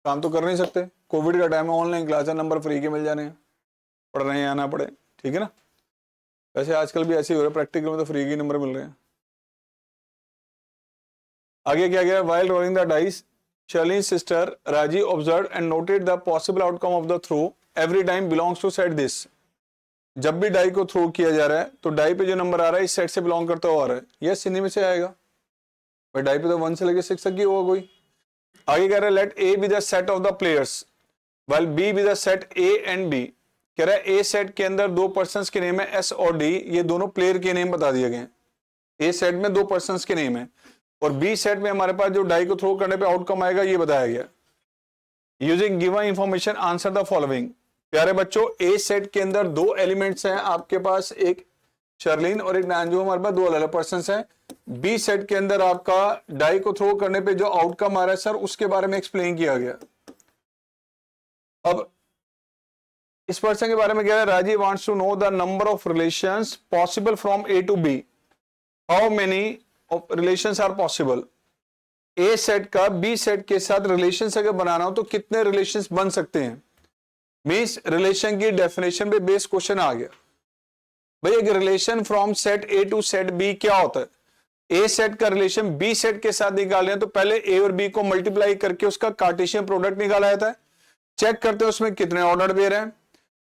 काम तो कर नहीं सकते, कोविड का टाइम है, ऑनलाइन क्लास है, नंबर फ्री के मिल जाने हैं, पढ़ रहे हैं आना पड़े, ठीक है ना। वैसे आजकल भी ऐसे ही हो रहा है, प्रैक्टिकल में तो फ्री के नंबर मिल रहे हैं। आगे क्या गया, while rolling the dice Sherlyn sister Raji observe and noted the possible outcome of the throw every time belongs to set this. जब भी डाई को थ्रो किया जा रहा है तो डाई पे जो नंबर आ रहा है इस सेट से बिलोंग करता हुआ आ रहा है, यस हिंदी में से आएगा भाई, डाई पे तो 1 से लेके 6 तक ही होगा कोई। आगे कह रहा है let A be the set of the players while B be the set A and B. कह रहा है ए सेट के अंदर दो पर्संस के नेम है एस और डी, ये दोनों प्लेयर के नेम बता दिए गए। ए सेट में दो पर्संस के नेम है और बी सेट में हमारे पास जो डाई को थ्रो करने पे आउटकम आएगा ये बताया गया। Using given information answer the following. प्यारे बच्चों, ए सेट के अंदर दो एलिमेंट्स हैं आपके पास, एक शर्लिन और एक नांजू, हमारे पास दो अलग अलग पर्संस हैं। बी सेट के अंदर आपका डाई को थ्रो करने पे जो आउटकम आ रहा है सर उसके बारे में एक्सप्लेन किया गया। अब इस पर्सन के बारे में कह रहा है Raji wants to know the number of relations possible from A to B, how many of relations are possible. A set का बी सेट के साथ रिलेशन अगर बनाना हो तो कितने रिलेशंस बन सकते हैं। मींस रिलेशन की डेफिनेशन पे बेस क्वेश्चन आ गया भाई, एक relation from set A to set B क्या होता है। ए सेट का रिलेशन बी सेट के साथ निकाल रहे हैं तो पहले ए और बी को मल्टीप्लाई करके उसका कार्टेशियन प्रोडक्ट निकाला जाता है, चेक करते हैं उसमें कितने ऑर्डर पेयर हैं,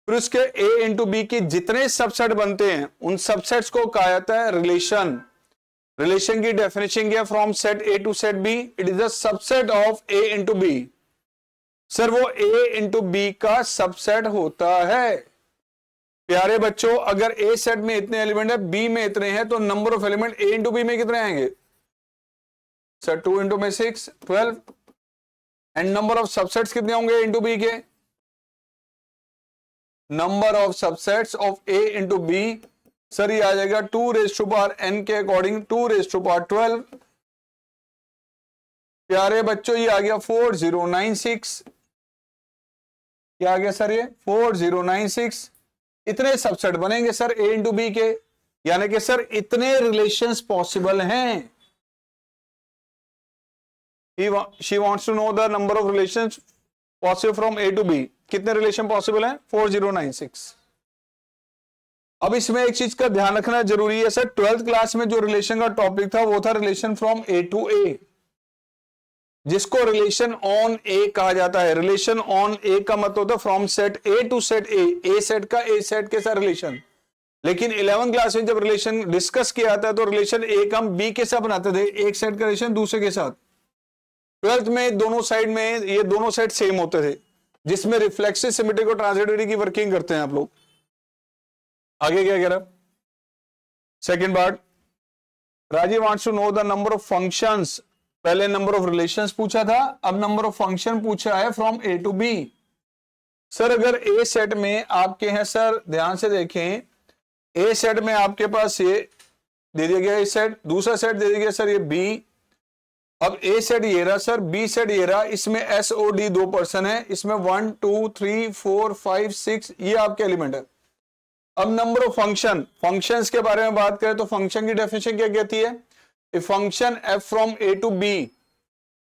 फिर उसके ए इंटू बी के जितने सबसेट बनते हैं उन सबसेट्स को कहा जाता है रिलेशन। रिलेशन की डेफिनेशन क्या, from set A to set B it is the subset of A into B. Sir वो ए इंटू बी का सबसेट होता है। प्यारे बच्चों, अगर ए सेट में इतने एलिमेंट है बी में इतने हैं तो number of element A into B में कितने आएंगे सर, 2 इंटू में 6 12 एंड नंबर ऑफ सबसेट्स कितने होंगे इंटू बी के, number of subsets of A into B sir ये आ जाएगा 2 रेज़ टू पावर n के अकॉर्डिंग 2 रेज़ टू पावर 12 प्यारे बच्चों ये आ गया 4096, क्या आ गया सर ये 4096। इतने सबसेट बनेंगे सर ए इंटू बी के, यानी कि सर इतने रिलेशंस पॉसिबल हैं। She wants to know the number of relations possible from A to B. कितने रिलेशन पॉसिबल हैं? 4096। अब इसमें एक चीज का ध्यान रखना जरूरी है सर, 12th क्लास में जो रिलेशन का टॉपिक था वो था रिलेशन फ्रॉम ए टू ए, जिसको रिलेशन ऑन ए कहा जाता है। रिलेशन ऑन ए का मतलब होता है from set A to set A set का ए सेट के साथ रिलेशन। लेकिन 11th क्लास में जब रिलेशन डिस्कस किया जाता है तो रिलेशन ए का हम बी के साथ बनाते थे, एक सेट का रिलेशन दूसरे के साथ। 12th में दोनों साइड में ये दोनों सेट सेम होते थे, जिसमें रिफ्लेक्सिव सिमेट्रिक और ट्रांजिटिविटी की वर्किंग करते हैं आप लोग। आगे क्या कह रहा? Second part, Rajiv wants to know the number of functions. पहले नंबर ऑफ रिलेशंस पूछा था, अब नंबर ऑफ फंक्शन पूछा है from A to B. Sir अगर ए सेट में आपके हैं, सर ध्यान से देखें, ए सेट में आपके पास ये दे दिया गया, ए सेट, दूसरा सेट दे दिया गया सर ये बी। अब ए सेट ये रहा सर, बी सेट ये रहा, इसमें एस ओ डी 2 पर्सन है, इसमें 1 2 3 4 5 6 ये आपके एलिमेंट है। अब नंबर ऑफ फंक्शन, फंक्शंस के बारे में बात करें तो फंक्शन की डेफिनेशन क्या कहती है? A function F from A to B,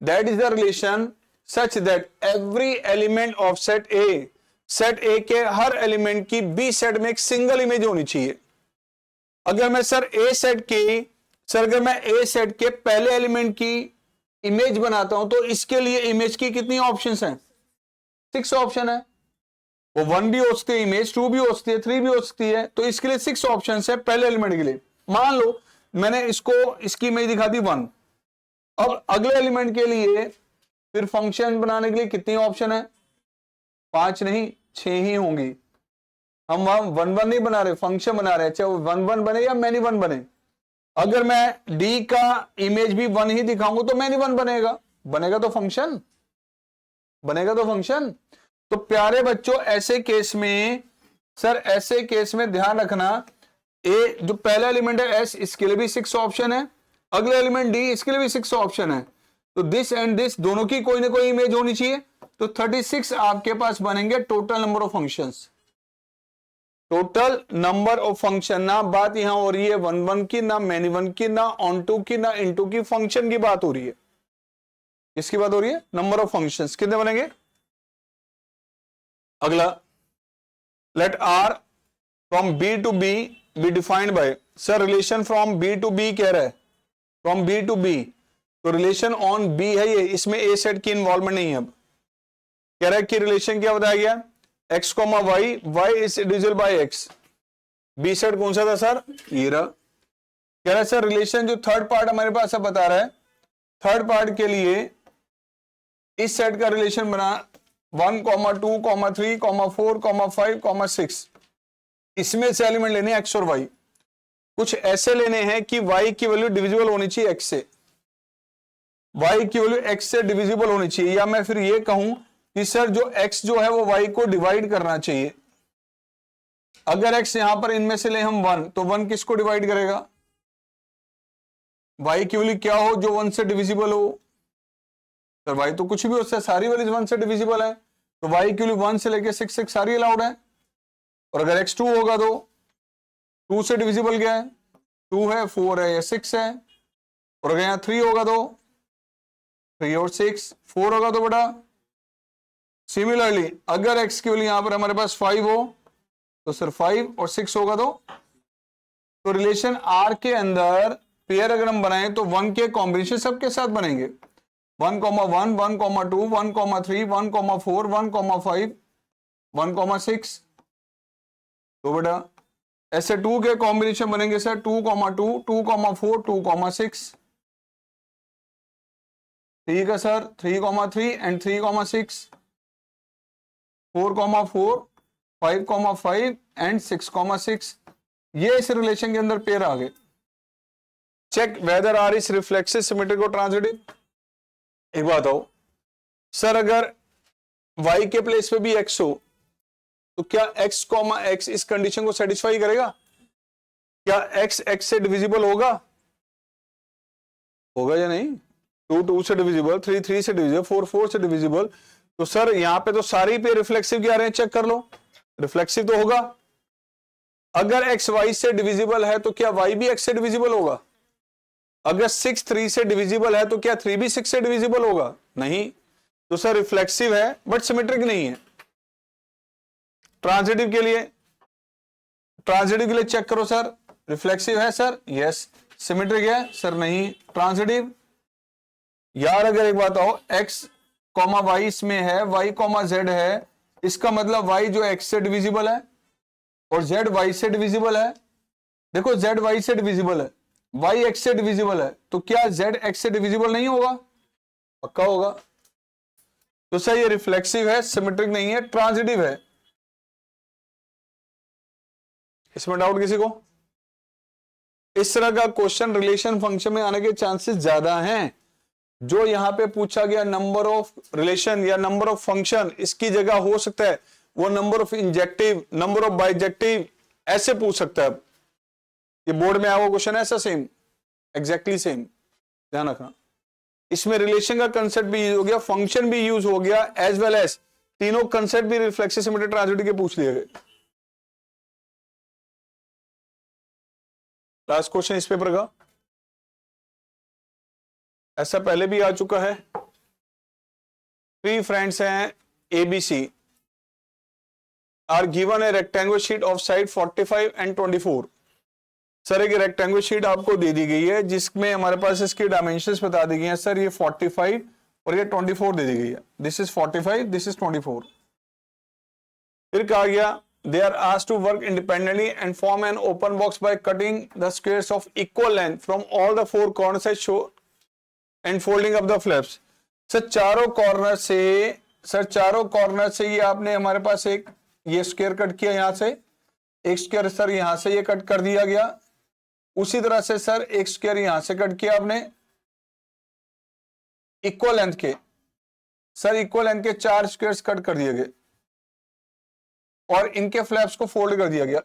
that is the relation such that every element of set A, set A के हर एलिमेंट की बी सेट में एक सिंगल इमेज होनी चाहिए। अगर मैं सर ए सेट की, सर अगर मैं ए सेट के पहले एलिमेंट की इमेज बनाता हूं तो इसके लिए इमेज की कितनी ऑप्शंस हैं? 6 ऑप्शन है। वो 1 भी हो सकती है इमेज, 2 भी हो सकती है, 3 भी हो सकती है, तो इसके लिए 6 ऑप्शंस है पहले एलिमेंट के लिए। मान लो मैंने इसकी इमेज दिखा दी 1, अब अगले एलिमेंट के लिए फिर फंक्शन बनाने के लिए कितनी ऑप्शन है? 5 नहीं 6 ही होंगी। हम वहां 1 1 नहीं बना रहे, फंक्शन बना रहे हैं, चाहे वो 1 1 बने या मैनी 1 बने। अगर मैं डी का इमेज भी 1 ही दिखाऊंगा तो मैनी 1 बनेगा, बनेगा तो फंक्शन, बनेगा तो फंक्शन। तो प्यारे बच्चों ऐसे केस में, सर ऐसे केस में ध्यान रखना, ए जो पहला एलिमेंट है एस, इसके लिए भी 6 ऑप्शन है, अगले एलिमेंट डी, इसके लिए भी 6 ऑप्शन है। तो दिस एंड दिस दोनों की कोई ना कोई इमेज होनी चाहिए, तो 36 आपके पास बनेंगे total number of functions. Total number of function, ना बात यहां हो रही है 1 1 की, ना मैनी 1 की, ना ऑन टू की, ना इन टू की, फंक्शन की बात हो रही है। किसकी बात हो रही है? नंबर ऑफ फंक्शंस कितने बनेंगे? अगला, let R from B to B be defined by, sir relation from B to B कह रहा है, फ्रॉम बी टू बी, तो रिलेशन ऑन बी है ये, इसमें ए सेट की इन्वॉल्वमेंट नहीं है। अब कह रहा है कि रिलेशन क्या बताया गया? x comma y, y is divisible by x। B set कौन सा था सर? ये रहा। कह रहा है सर रिलेशन जो थर्ड पार्ट हमारे पास बता रहा है, थर्ड पार्ट के लिए इस सेट का रिलेशन बना 1 2 3 4 5 6, इसमें से एलिमेंट लेने x और y, कुछ ऐसे लेने हैं कि y की वैल्यू डिविजिबल होनी चाहिए x से, y की वैल्यू x से डिविजिबल होनी चाहिए, या मैं फिर ये कहूं कि सर जो x जो है वो y को डिवाइड करना चाहिए। अगर x यहां पर इनमें से ले हम 1, तो 1 किसको डिवाइड करेगा? y की वैल्यू क्या हो जो 1 से डिविजिबल हो? सर y तो कुछ भी हो सकता है, सारी वैल्यूज 1 से डिविजिबल है, तो y की वैल्यू 1 से लेके 6 सारी अलाउड है। और अगर x 2 होगा तो 2 से डिविजिबल क्या है? 2 है, 4 है या 6 है। और अगर यहाँ 3 होगा तो 3 और 6, 4 होगा तो बेटा। सिमिलरली अगर x की वैल्यू यहां पर हमारे पास 5 हो तो सर 5 और 6 होगा तो रिलेशन R के अंदर पेयर अगर हम बनाएं तो 1 के कॉम्बिनेशन सबके साथ बनेंगे, 1 1 1 2 1 3 1 4 1 5 1 6। तो बेटा ऐसे 2 के कॉम्बिनेशन बनेंगे सर 2 2 2 4 2 6। ठीक है सर, 3 3 एंड 3 6, 4 4 5 5 एंड 6 6। ये इस रिलेशन के अंदर पेयर आ गए। Check whether R is reflexive symmetric और ट्रांजिटिव। एक बात हो सर, अगर y के प्लेस पे भी x हो तो क्या x x इस कंडीशन को सेटिस्फाई करेगा? क्या x x से डिविजिबल होगा? होगा या नहीं? 2 2 से डिविजिबल, 3 3 से डिविजिबल, 4 4 से डिविजिबल। तो सर यहां पे तो सारी पे रिफ्लेक्सिव क्या आ रहे हैं, चेक कर लो, रिफ्लेक्सिव तो होगा। अगर x y से डिविजिबल है तो क्या y भी x से डिविजिबल होगा? अगर 6 3 से डिविजिबल है तो क्या 3 भी 6 से डिविजिबल होगा? नहीं। तो सर रिफ्लेक्सिव है बट सिमेट्रिक नहीं है। ट्रांजिटिव के लिए, ट्रांजिटिव के लिए चेक करो सर, रिफ्लेक्सिव है सर, यस। सिमेट्रिक है सर, नहीं। ट्रांजिटिव, यार अगर एक बात आओ, x कॉमा y इसमें है, y कॉमा z है, इसका मतलब y जो x से डिविजिबल है और z y से डिविजिबल है। देखो z y से डिविजिबल है, y x से डिविजिबल है, तो क्या z x से डिविजिबल नहीं होगा? पक्का होगा। तो सर ये रिफ्लेक्सिव है, सिमेट्रिक नहीं है, ट्रांजिटिव है। इसमें डाउट किसी को? इस तरह का क्वेश्चन रिलेशन फंक्शन में आने के चांसेस ज्यादा हैं। जो यहां पे पूछा गया नंबर ऑफ रिलेशन या नंबर ऑफ फंक्शन, इसकी जगह हो सकता है वो number of injective, number of bijective ऐसे पूछ सकता है। ये बोर्ड में आया हुआ क्वेश्चन है ऐसा, सेम, एग्जैक्टली सेम, ध्यान रखना। इसमें रिलेशन का कंसेप्ट भी यूज हो गया, फंक्शन भी यूज हो गया, एज वेल एज तीनों कंसेप्ट भी रिफ्लेक्सिव, सिमेट्रिक, ट्रांजिटिव के पूछ लिए गए। लास्ट क्वेश्चन इस पेपर का, ऐसा पहले भी आ चुका है। 3 फ्रेंड्स हैं ABC, are given a rectangular sheet of side 45 and 24। Sir एक रेक्टेंगुलर शीट आपको दे दी गई है जिसमें हमारे पास इसकी डायमेंशंस बता दी गई हैं। सर ये 45 और ये 24 दे दी गई है। This is 45, this is 24। फिर कहा गया they are asked to work independently and form an open box by cutting the squares of equal length from all the 4 corners as show and folding up the flaps. Sir चारों corner से ये आपने हमारे पास एक ये square cut किया, यहां से एक स्क्वायर सर यहां से ये कट कर दिया गया, उसी तरह से सर एक स्क्वायर यहां से कट किया आपने इक्वल लेंथ के। सर इक्वल लेंथ के 4 स्क्वायर्स कट कर दिए गए और इनके फ्लैप्स को फोल्ड कर दिया गया।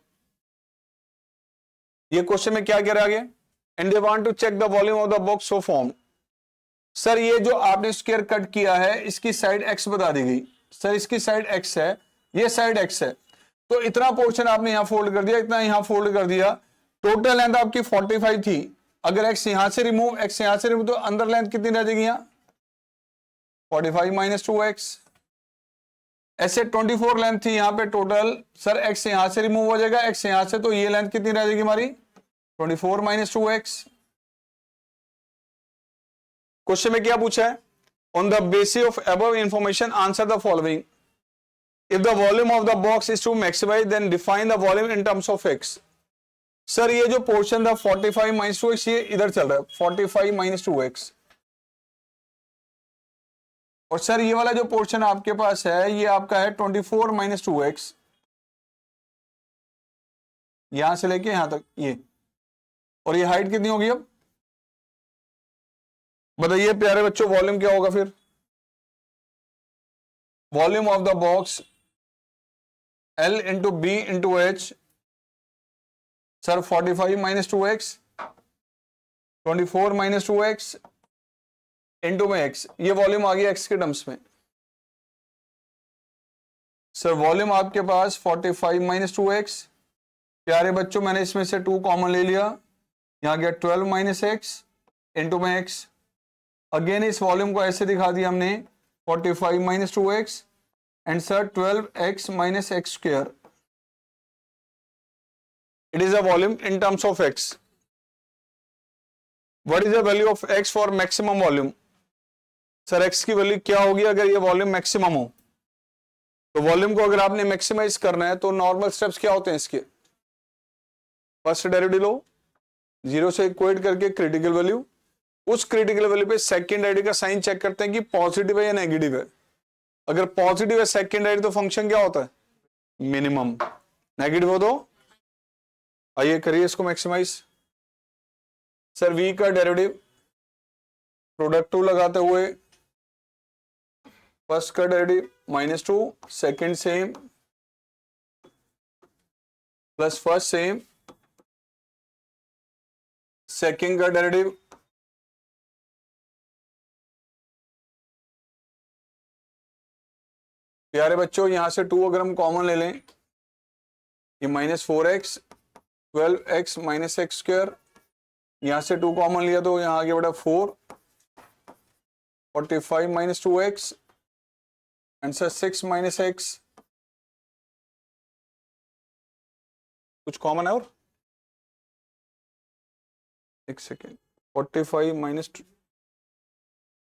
ये क्वेश्चन में क्या कह रहा है, and they want to check the volume of the box so form. सर ये जो आपने स्क्वायर कट किया है इसकी साइड x बता दी गई। सर इसकी साइड x है, ये साइड x है, तो इतना पोर्शन आपने यहां फोल्ड कर दिया, इतना यहां फोल्ड कर दिया। टोटल लेंथ आपकी 45 थी, अगर x यहां से रिमूव, x यहां से रिमूव, तो अंदर लेंथ कितनी रह जाएगी यहां 45 माइनस 2x। ऐसे 24 लेंथ थी यहां पे टोटल, सर x यहां से रिमूव हो जाएगा, x यहां से, तो ये लेंथ कितनी रह जाएगी हमारी 24 माइनस 2x। क्वेश्चन में क्या पूछा है, on the basis of above information answer the following. If the volume of the box is to maximize then define the volume in terms of x। सर ये जो पोर्शन था 45 माइनस 2x, ये इधर चल रहा है 45 माइनस 2x, और सर ये वाला जो पोर्शन आपके पास है ये आपका है 24 माइनस 2x, यहां से लेके यहां तक ये, और ये हाइट कितनी होगी अब बताइए प्यारे बच्चों, वॉल्यूम क्या होगा फिर? Volume of the box L into B into H, sir 45 minus 2x, 24 minus 2x into में x, ये वॉल्यूम आ गया x के टर्म्स में। सर वॉल्यूम आपके पास 45 माइनस 2x, प्यारे बच्चों मैंने इसमें से 2 कॉमन ले लिया, यहां गया 12 माइनस x इंटू में x। अगेन इस वॉल्यूम को ऐसे दिखा दिया हमने 45 minus 2x and sir 12x minus x square. It is a volume in terms of x। What is the value of x for maximum volume? Sir x की value क्या होगी अगर ये वॉल्यूम मैक्सिमम हो? तो वॉल्यूम को अगर आपने मैक्सिमाइज करना है तो नॉर्मल स्टेप्स क्या होते हैं इसके, फर्स्ट डेरिवेटिव लो, 0 से इक्वेट करके क्रिटिकल वैल्यू, उस क्रिटिकल वैल्यू पे सेकंड डेरिवेटिव का साइन चेक करते हैं कि पॉजिटिव है या नेगेटिव है। अगर पॉजिटिव है सेकंड डेरिवेटिव तो फंक्शन क्या होता है मिनिमम, नेगेटिव हो तो आइए करिए इसको मैक्सिमाइज। सर v का डेरिवेटिव प्रोडक्ट 2 लगाते हुए फर्स्ट का derivative -2, second same plus first same, second का डेरिवेटिव प्यारे बच्चों यहां से 2 अगर हम कॉमन ले लें, ये -4x 12x minus x square, यहां से 2 कॉमन लिया तो यहां आगे बढ़ा 4 45 minus 2x, answer 6 minus x। कुछ कॉमन है और एक सेकेंड, 45 माइनस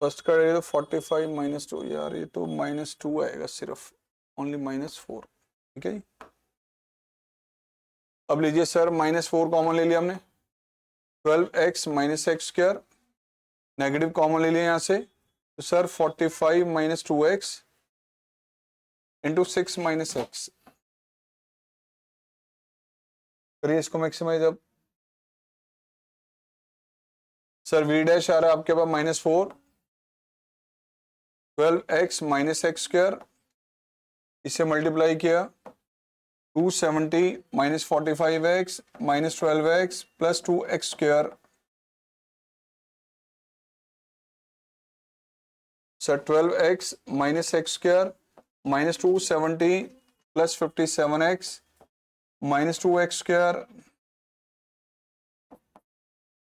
फर्स्ट का तो 45 माइनस 2, यार ये तो -2 आएगा सिर्फ, ओनली -4। ठीक है जी। अब लीजिए सर -4 कॉमन ले लिया हमने, 12x minus x square, negative common ले लिया यहां से, तो sir 45 minus 2x into 6 minus x. करिए इसको मैक्सिमाइज। अब सर v डैश आ रहा है आपके पास -4 12x माइनस एक्स स्क्वायर, इसे मल्टीप्लाई किया 270 minus 45x minus 12x plus 2x square. Sir 12x minus x square minus 270 plus 57x minus 2x square,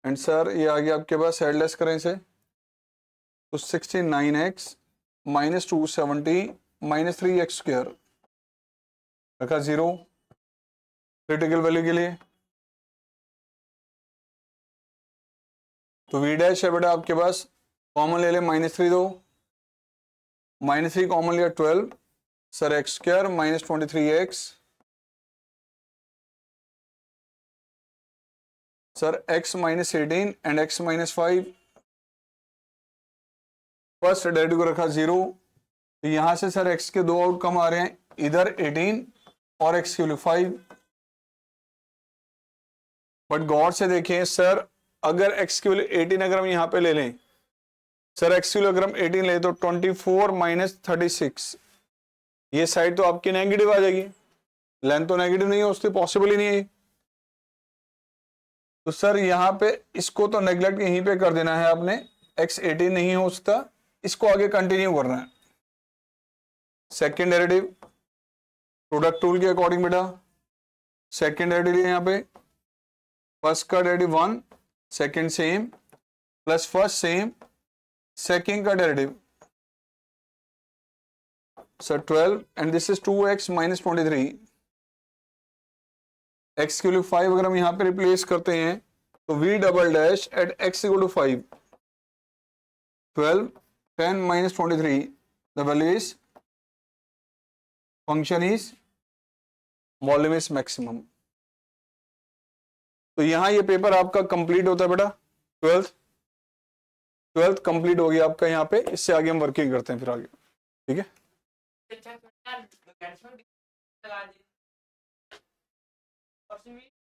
and sir ये आ गया आपके पास, एडलेस करें इसे तो 69x minus 270 minus 3x square, रखा 0 क्रिटिकल वैल्यू के लिए। तो v डैश है बेटा आपके पास, कॉमन ले ले -3 दो, -3 कॉमन लिया 12, sir x square minus 23x, sir x minus 18 and x minus 5, first derivative को रखा 0, तो यहां से सर x के 2 आउटकम आ रहे हैं, इधर 18 और x की वैल्यू 5। बट गौर से देखें सर, अगर x की वैल्यू 18 अगर हम यहां पे ले लें, सर x की वैल्यू अगर हम 18 ले तो 24 माइनस 36, ये साइड तो आपकी नेगेटिव आ जाएगी, लेंथ तो नेगेटिव नहीं है, उससे पॉसिबल ही नहीं है। तो सर यहां पे इसको तो नेग्लेक्ट यहीं पे कर देना है आपने, x 18 नहीं हो सकता, इसको आगे कंटिन्यू करना है। सेकेंड डेरिवेटिव प्रोडक्ट रूल के अकॉर्डिंग बेटा, सेकेंड डेरिवेटिव यहां पे, फर्स्ट का derivative 1, second same, plus first same, second का derivative sir 12 and this is 2x minus 23, x की वैल्यू 5 अगर हम यहां पे रिप्लेस करते हैं तो v double dash at x equal to 5, 12 10 minus 23, the value is, function is volume is maximum. तो यहां ये पेपर आपका कंप्लीट होता है बेटा, 12th कंप्लीट हो गया आपका यहाँ पे। इससे आगे हम वर्किंग करते हैं फिर आगे, ठीक है।